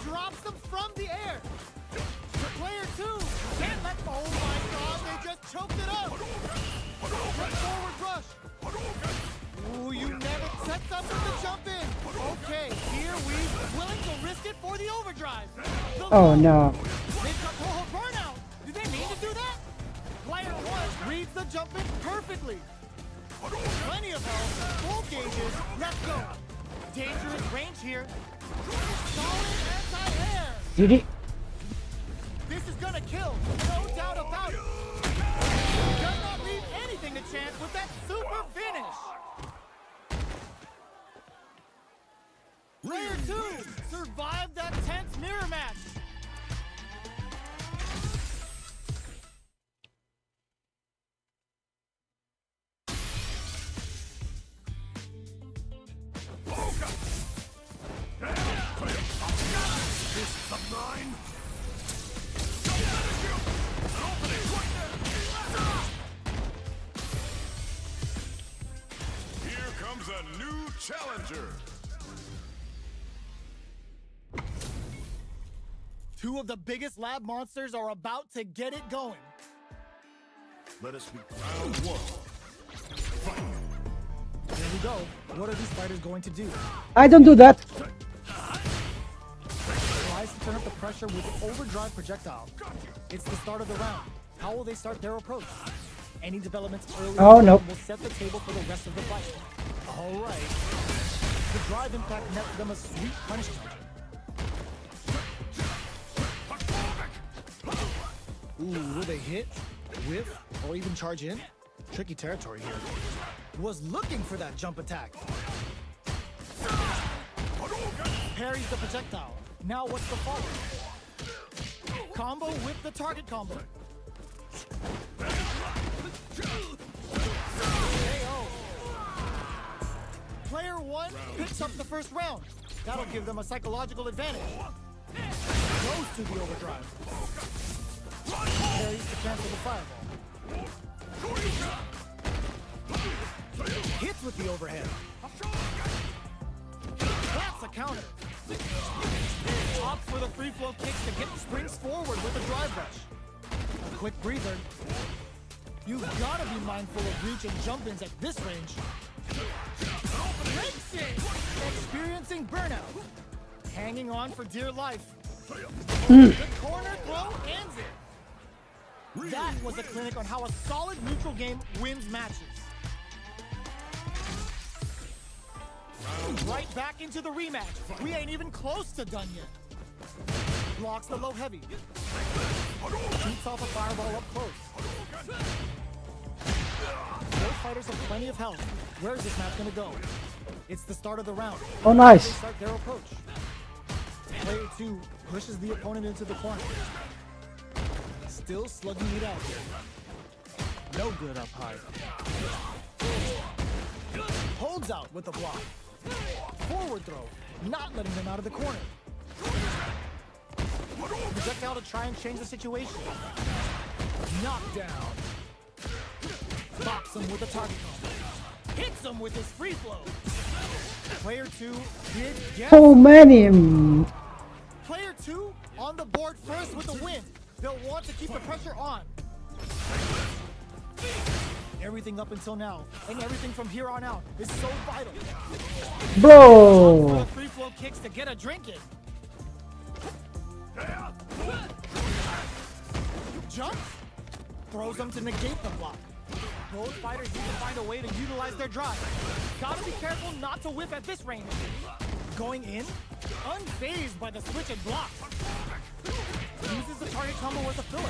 Drops them from the air. The player 2 can't let. Oh my God! They just choked it up. Forward rush. Ooh, you never sets up with the jump in. Okay, here we willing to risk it for the overdrive. The Oh no. They've got Toho burnout. Did they mean to do that? Player 1 reads the jump in perfectly. Plenty of health, full gauges. Let's go. Dangerous range here. Solid anti-air. GG. This is gonna kill, no doubt about it. Does not leave anything to chance with that super finish. Player 2 survived that tense mirror match. Here comes a new challenger. Two of the biggest lab monsters are about to get it going. Let us be round one. Here we go. What are these fighters going to do? I don't do that. Tries to turn up the pressure with the overdrive projectile. It's the start of the round. How will they start their approach? Any developments early Oh, no. will set the table for the rest of the fight. All right. The drive impact nets them a sweet punishment. Ooh, will they hit, whiff, or even charge in? Tricky territory here. Was looking for that jump attack. Parries the projectile. Now what's the follow? Combo with the target combo. KO. Player 1 picks up the first round. That'll give them a psychological advantage. Goes to the overdrive. Parries to cancel the fireball. Hits with the overhead. That's a counter. Opts for the free flow kicks to get springs forward with a drive rush. A quick breather. You've got to be mindful of reach and jump-ins at this range. Experiencing burnout. Hanging on for dear life. The corner throw ends it. That was a clinic on how a solid neutral game wins matches. Right back into the rematch. We ain't even close to done yet. Blocks the low heavy. Shoots off a fireball up close. Both fighters have plenty of health. Where's this match gonna go? It's the start of the round. Oh, nice. They start their approach. Player 2 pushes the opponent into the corner. Still slugging it out. No good up high. Holds out with the block. Forward throw, not letting them out of the corner. Projectile to try and change the situation. Knockdown. Box him with a target combo. Hits him with his free flow. Player 2 did get. So many. Player 2 on the board first with the win. They'll want to keep the pressure on. Everything up until now, and everything from here on out, is so vital. Bro. Free flow kicks to get a drink in. Jump. Throws them to negate the block. Both fighters need to find a way to utilize their drive. Gotta be careful not to whiff at this range. Going in, unfazed by the switch and block. Uses the target combo as a filler.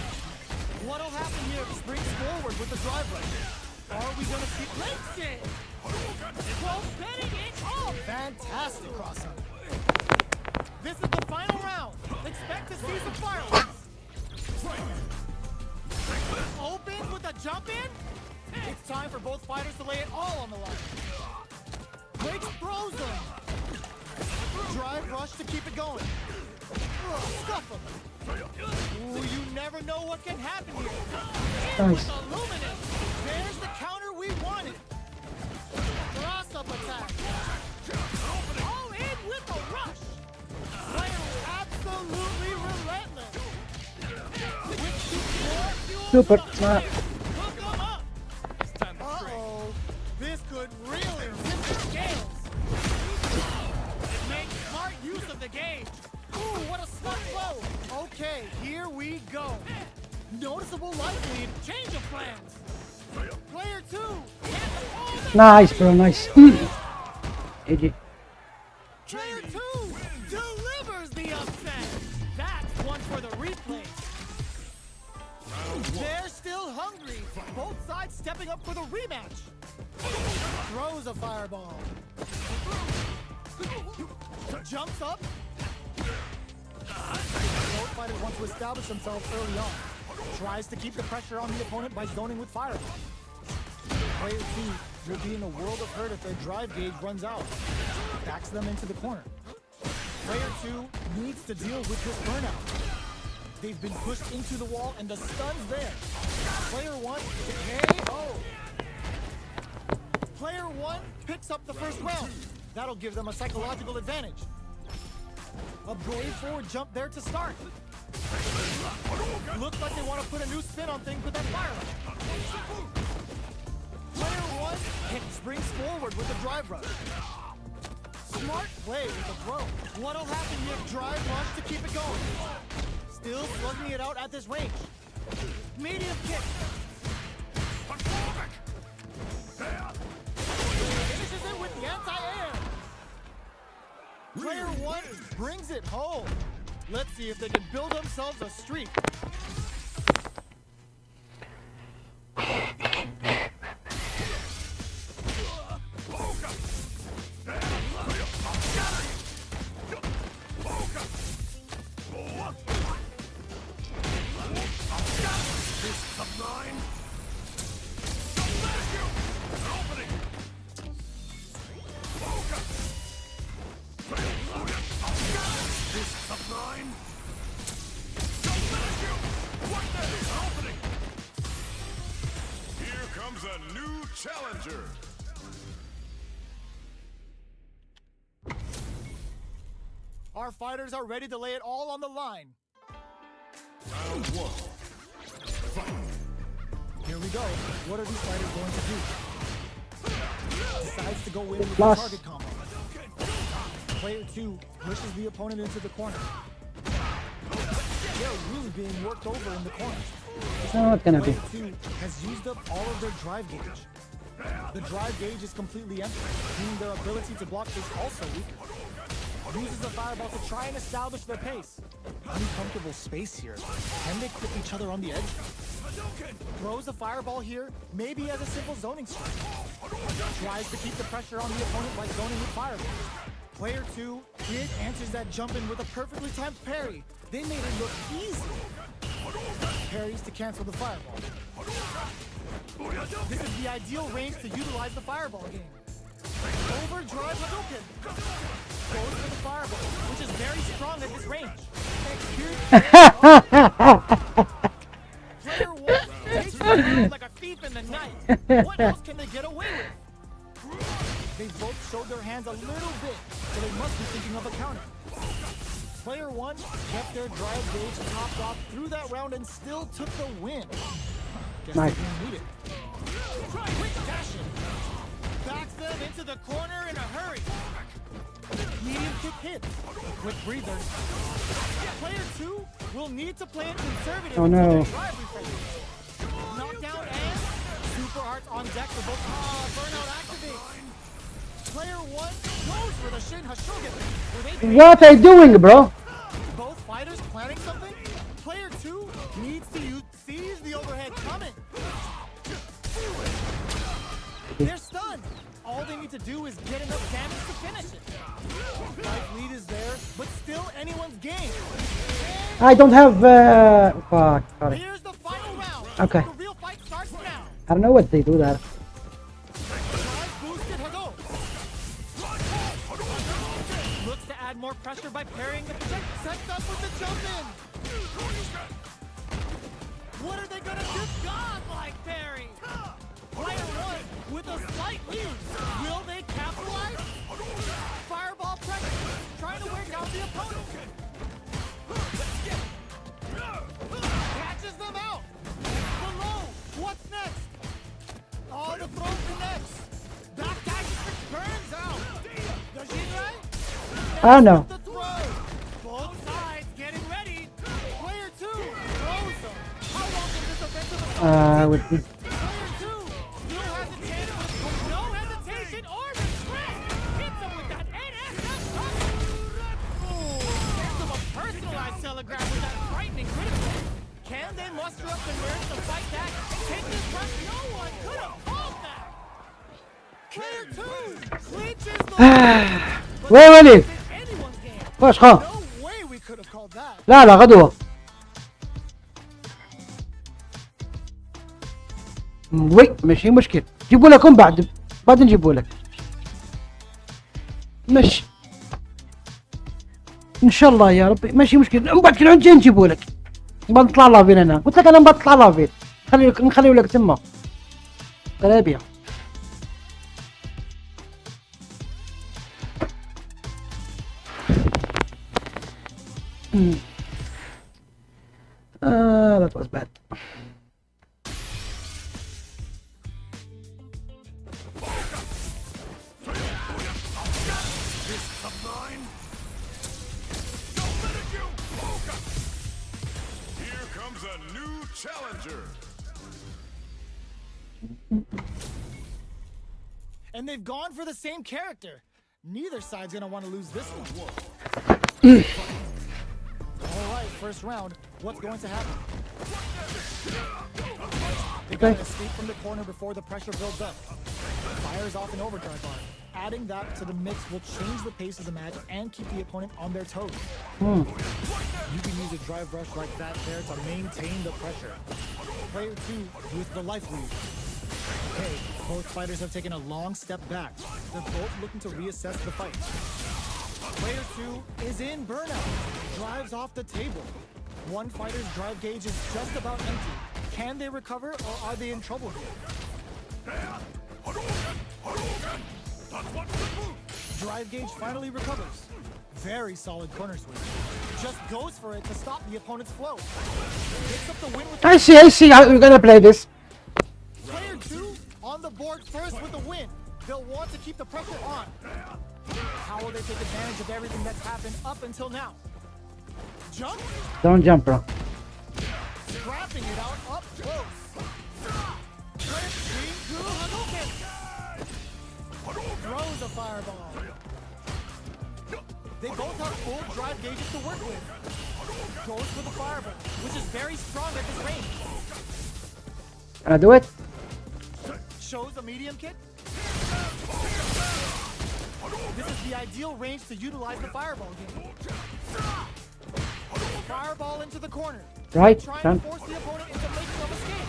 What'll happen here if springs forward with the drive rush? Are we gonna see links it? Well, betting it off! Fantastic cross-up. This is the final round. Expect to see some fireworks. Opens with a jump in. It's time for both fighters to lay it all on the line. Breaks throws them. Drive rush to keep it going. Stuff them. Ooh, you never know what can happen here. Nice. Illuminate. There's the counter we wanted. Cross-up attack. All in with a rush. Player absolutely relentless. With support, Super. hook 'em up. Uh-oh. This could really rip the scales. Make smart use of the game. Ooh, what a smart blow. Okay, here we go. Noticeable life lead. Change of plans. Player 2. Nice, bro. Nice. GG. Player 2 delivers the upset. That's one for the replay. They're still hungry. Both sides stepping up for the rematch. Throws a fireball. Jumps up. Both fighters want to establish themselves early on. Tries to keep the pressure on the opponent by zoning with fireball. Player 2 will be in a world of hurt if their drive gauge runs out. Backs them into the corner. Player 2 needs to deal with this burnout. They've been pushed into the wall and the stun's there. Player 1 KO. Player 1 picks up the first round. That'll give them a psychological advantage. A brave forward jump there to start. Looks like they want to put a new spin on things with that fire. Player 1 springs forward with a drive rush. Smart play with the throw. What'll happen here? Drive rush to keep it going. Still slugging it out at this range. Medium kick. Finishes it with brings it home. Let's see if they can build themselves a streak. Here comes a new challenger. Our fighters are ready to lay it all on the line. Round one. Here we go. What are these fighters going to do? Decides to go in with the Plus. target combo. Player 2 pushes the opponent into the corner. They're really being worked over in the corner. It's not gonna be. Player 2 has used up all of their drive gauge. The drive gauge is completely empty, meaning their ability to block is also weaker. Uses the fireball to try and establish their pace. Uncomfortable space here. Can they quit each other on the edge? Throws the fireball here, maybe as a simple zoning strike. Tries to keep the pressure on the opponent by zoning with fireball. Player 2 did answers that jump in with a perfectly timed parry. They made it look easy. Parries to cancel the fireball. This is the ideal range to utilize the fireball game. Overdrive Hadouken. Goes for the fireball, which is very strong at this range. Player 1 takes the round like a thief in the night. What else can they get away with? They both showed their hands a little bit, so they must be thinking of a counter. Player 1 kept their drive gauge topped off through that round and still took the win. Guess Nice. they didn't need it. Quick dash in. Backs them into the corner in a hurry. Medium kick hit. Quick breather. Player 2 will need to play it conservative Oh, until no. their drive refreshes. Knockdown and super arts on deck for both. Burnout activate. Player 1 goes for the Shin Hashogen. What are you doing, bro? Both fighters planning something? Player 2 needs to seize the overhead coming. They're stunned. All they need to do is get enough damage to finish it. Life lead is there, but still anyone's game. I don't have. Fuck. Sorry. Here's the final round. Okay. The real fight starts now. I don't know what they do that. Drive boosted Hadou. Looks to add more pressure by parrying the project. Sets up with the jump in. What are they gonna do? Godlike parry. Player 1 with a slight lead. Will they capitalize? Fireball pressure. Trying to wear down the opponent. Catches them out. Below. What's next? Oh, the throw connects. Back dash burns out. Does he right? I don't know. The throw. Both sides getting ready. Player 2 throws them. How long can this offensive With Player 2 still has a chance with no hesitation or regret. Hits him with that NSF punch. Gives him a personalized telegraph with that frightening critical. Can they muster up the nerve to fight back? Take this punch. No one could have called that. Player 2 clinches the وين وليد؟ anyone's game. واش خا؟ No way we could have called that. لا لا غدوة. وي ماشي مشكل. جيبوا لكم بعد نجيبوا لك. ماشي. ان شاء الله يا ربي ماشي مشكل. من بعد كل عند نجيبوا لك. نبغى نطلع لافين انا. قلت لك انا نبغى نطلع لافين. نخليو لك تما. قرابية. That was bad. Here comes a new challenger. And they've gone for the same character. Neither side's gonna want to lose this one. Alright, first round. What's going to happen? They gotta escape from the corner before the pressure builds up. Fires off an overdrive bar. Adding that to the mix will change the pace of the match and keep the opponent on their toes. You can use a drive rush like that there to maintain the pressure. Player 2 with the life lead. Okay, both fighters have taken a long step back. They're both looking to reassess the fight. Player 2 is in burnout. Drives off the table. One fighter's drive gauge is just about empty. Can they recover or are they in trouble here? Drive gauge finally recovers. Very solid corner switch. Just goes for it to stop the opponent's flow. Picks up the win with I see how we're gonna play this. Player 2 on the board first with the win. They'll want to keep the pressure on. How will they take advantage of everything that's happened up until now? Jump? Don't jump, bro. Scrapping it out up close. Player 3 to Hadouken. Throws a fireball. They both have full drive gauges to work with. Goes for the fireball, which is very strong at this range. Can I do it? Shows a medium kick. This is the ideal range to utilize the fireball game. Fireball into the corner. Right, Trying done. to force the opponent into making a mistake.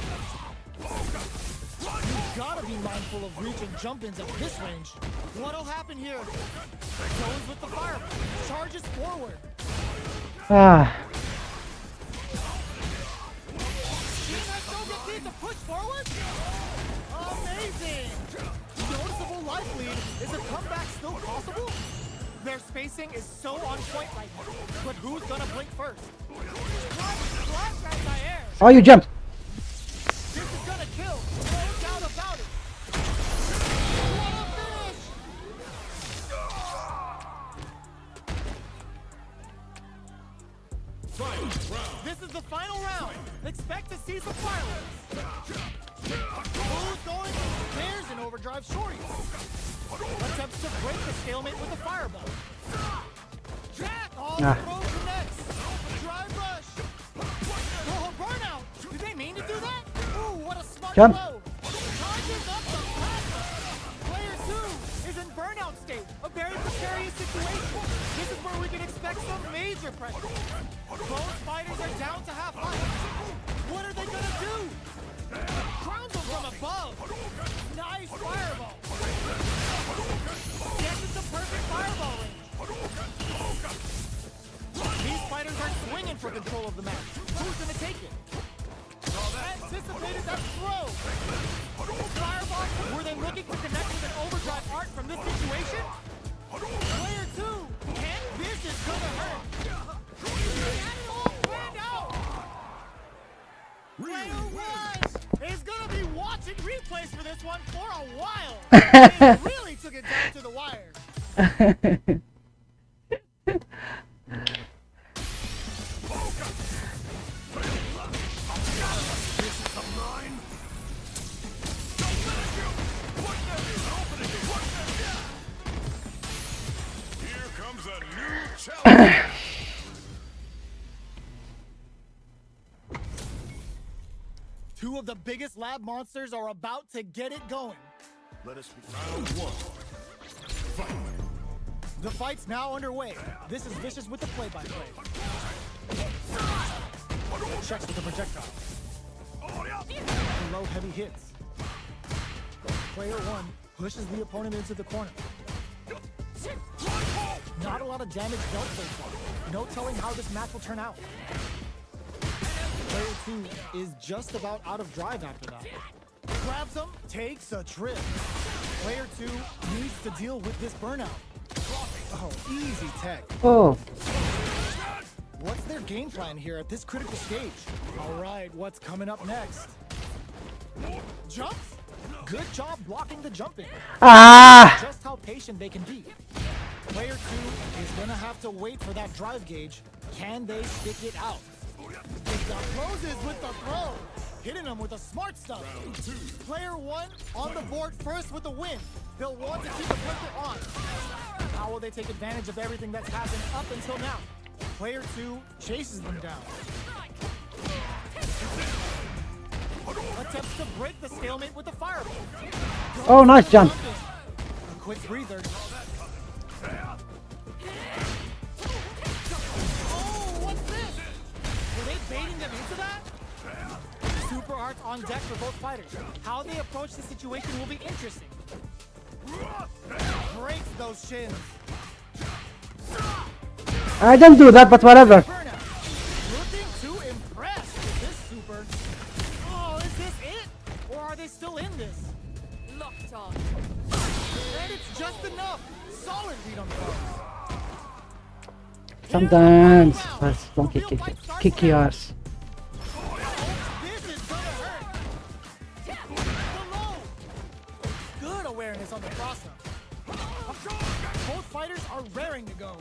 You gotta be mindful of reach and jump-ins at this range. What'll happen here? Goes with the fireball. Charges forward. Ah, To push forward? Amazing! Noticeable life lead. Is a comeback still possible? Their spacing is so on point right now. But who's gonna blink first? oh, you jumped. This is gonna kill. No doubt about it. What a finish! This is the final round. Expect to see some violence. Who's going? There's an overdrive shorty. Attempts to break the stalemate with a fireball. Jack! All the throw connects. Drive rush. Oh, burnout. Did they mean to do that? Ooh, what a smart Jump. throw. Charges up the platform. Player 2 is in burnout state. A very precarious situation. This is where we can expect some major pressure. Both fighters are down to half life. What are they gonna do? Crowns them from above. Nice fireball. Guess it's a perfect fireball range. These fighters are swinging for control of the match. Who's gonna take it? Anticipated that throw. Fireball. Were they looking to connect with an overdrive arc from this situation? Player 2. This is gonna hurt. Player 1 is gonna be watching replays for this one for a while. They really took it down to the wire. Here comes a new challenger. Two of the biggest lab monsters are about to get it going. Let us be round 1. Fight. The fight's now underway. This is Vicious with the play-by-play. Checks with the projectile. Low heavy hits. Player 1 pushes the opponent into the corner. Not a lot of damage dealt so far. No telling how this match will turn out. Player 2 is just about out of drive after that. Grabs him, takes a trip. Player 2 needs to deal with this burnout. Oh, easy tech. Oh, What's their game plan here at this critical stage? All right, what's coming up next? Jumps? Good job blocking the jumping. ah, Just how patient they can be. Player 2 is gonna have to wait for that drive gauge. Can they stick it out? It closes with the throw. Hitting them with the smart stuff. Player 1 on the board first with the win. They'll want to keep the pressure on. How will they take advantage of everything that's happened up until now? Player 2 chases them down. Attempts to break the stalemate with the fireball. Oh, nice jump. A quick breather. Oh, what's this? Were they baiting them into that? Super arts on deck for both fighters. How they approach the situation will be interesting. Breaks those shins. I didn't do that, but whatever. Burnout. Looking too impressed with this super. Oh, is this it? Or are they still in this? Locked on. And it's just enough. Solid read on the ball. Sometimes that's donkey kick your ass. This is gonna hurt. Below. Good awareness on the cross-up. Both fighters are raring to go.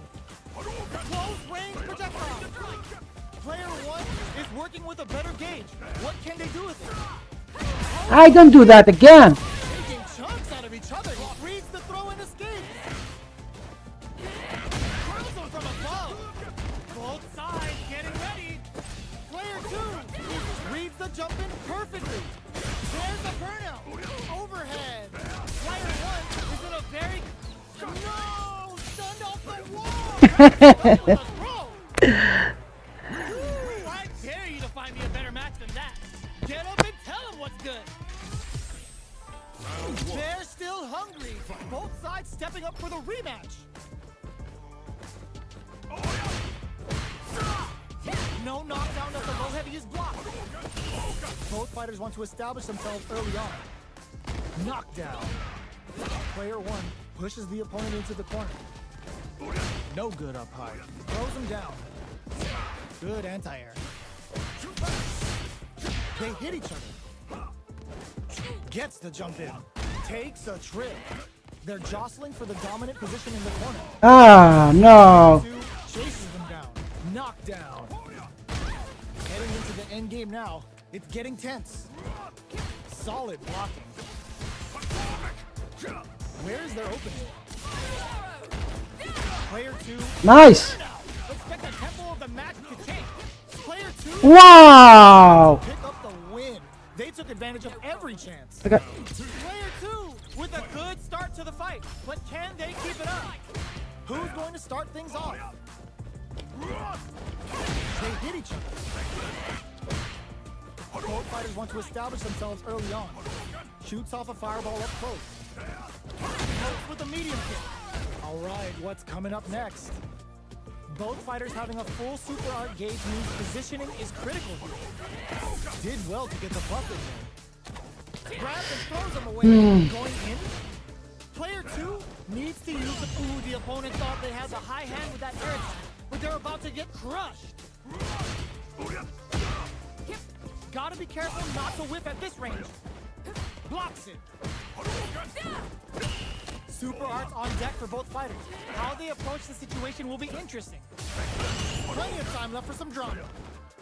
Close range projectile. Player 1 is working with a better gauge. What can they do with it? I don't do that again. Taking chunks out of each other. He reads the throw and escapes. Curls them from above. Both sides getting ready. Player 2 reads the jump in perfectly. There's the burnout. Overhead. Player 1 is in a very... No! Stunned off the wall! I dare you to find me a better match than that. Get up and tell him what's good. They're still hungry. Both sides stepping up for the rematch. No knockdown as the low heavy is blocked. Both fighters want to establish themselves early on. Knockdown. Player 1 pushes the opponent into the corner. No good up high. Throws him down. Good anti-air. They hit each other. Gets the jump in. Takes a trip. They're jostling for the dominant position in the corner. Ah, no. Two chases them down. Knockdown. Heading into the end game now. It's getting tense. Solid blocking. Where's their opening? Player 2. Nice. Expect the tempo of the match to change. Player 2. Wow. Pick up the win. They took advantage of every chance. Okay. Player 2 with a good start to the fight, but can they keep it up? Who's going to start things off? They hit each other. Both fighters want to establish themselves early on. Shoots off a fireball up close. Pokes with a medium kick. All right, what's coming up next? Both fighters having a full super art gauge means positioning is critical here. Did well to get the buff in there. Grabs and throws him away. Going in. Player 2 needs to use the... Ooh, the opponent thought they had the high hand with that air, but they're about to get crushed. Gotta be careful not to whip at this range. Blocks it. Super arts on deck for both fighters. How they approach the situation will be interesting. Plenty of time left for some drama.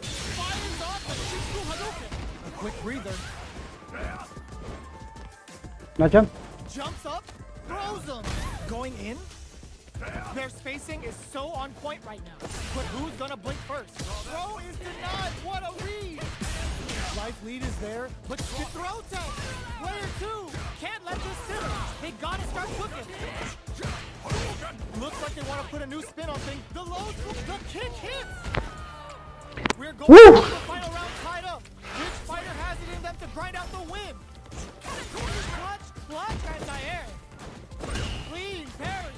Fires off the Shifu Hadouken. A quick breather. No jump. Jumps up, throws them. Going in. Their spacing is so on point right now. But who's gonna blink first? Throw is denied. What a read! Life lead is there, but the throw test. Player 2 can't let this simmer. They gotta start cooking. Looks like they want to put a new spin on things. The low, the kick hits. We're going to the final round tied up. Which fighter has it in them to grind out the win? Clutch anti-air. Clean parry.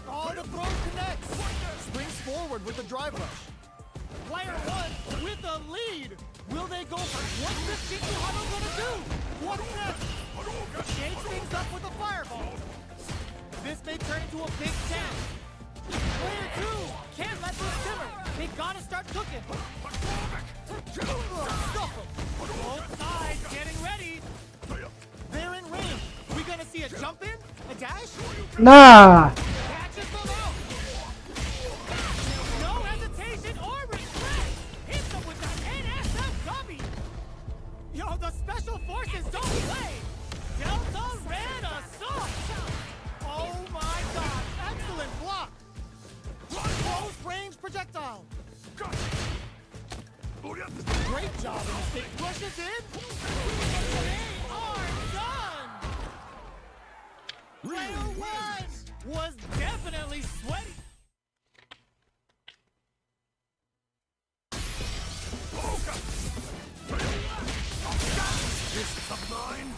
Oh, the throw connects. Springs forward with the drive rush. Player 1 with the lead. Will they go for what's this Shifu Hado gonna do? What's next? Shakes things up with a fireball. This may turn into a big chance. Player 2 can't let this simmer. They gotta start cooking. Stuff 'em. Both sides getting ready. They're in range. We gonna see a jump in? A dash? Nah. Catches them out. No hesitation or regret. Hits them with that NSF gummy. Yo, the special forces don't play. Delta ran assault. projectile. Great job, Instinct. Rushes in. They are done. Player one was definitely sweaty. This is up 9.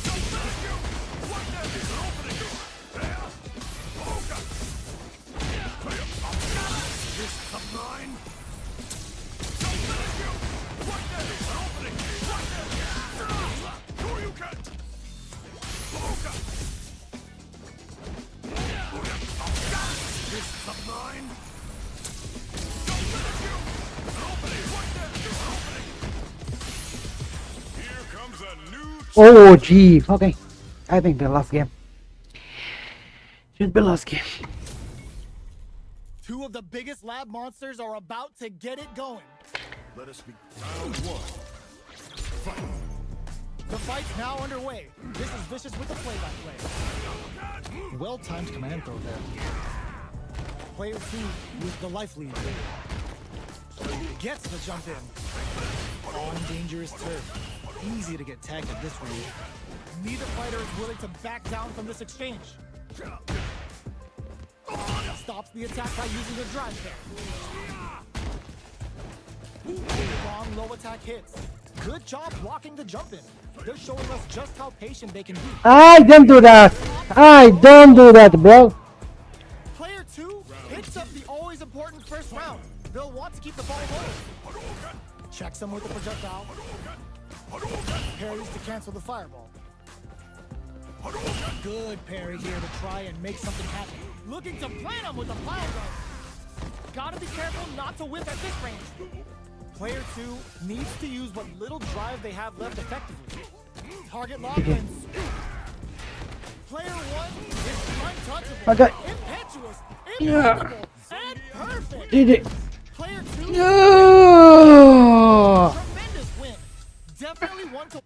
Don't let you! What the is an opening? There! This is up 9. Don't let you! What the is an opening? What the Who you can? This is up 9. Don't let you! An opening! What the is an opening? Here comes a new Oh, gee. Okay. I think the last game. Should be last game. Two of the biggest lab monsters are about to get it going. Let us be round 1. Fight. The fight's now underway. This is Vicious with the play-by-play. Well-timed command throw there. Player 2 with the life lead. Gets the jump in. On dangerous turf. Easy to get tagged at this range. Neither fighter is willing to back down from this exchange. Stops the attack by using a drive kick. Long low attack hits. Good job blocking the jump in. They're showing us just how patient they can be. I don't do that. I don't do that, bro. Player 2 picks up the always important first round. They'll want to keep the ball rolling. Checks him with the projectile. Parries to cancel the fireball. Good parry here to try and make something happen. Looking to plant him with a pile drive. Gotta be careful not to whip at this range. Player 2 needs to use what little drive they have left effectively. Target lock and scoop. Player 1 is untouchable, Okay. impetuous, impeccable, and perfect. Did it. Player 2, No. tremendous win. Definitely one to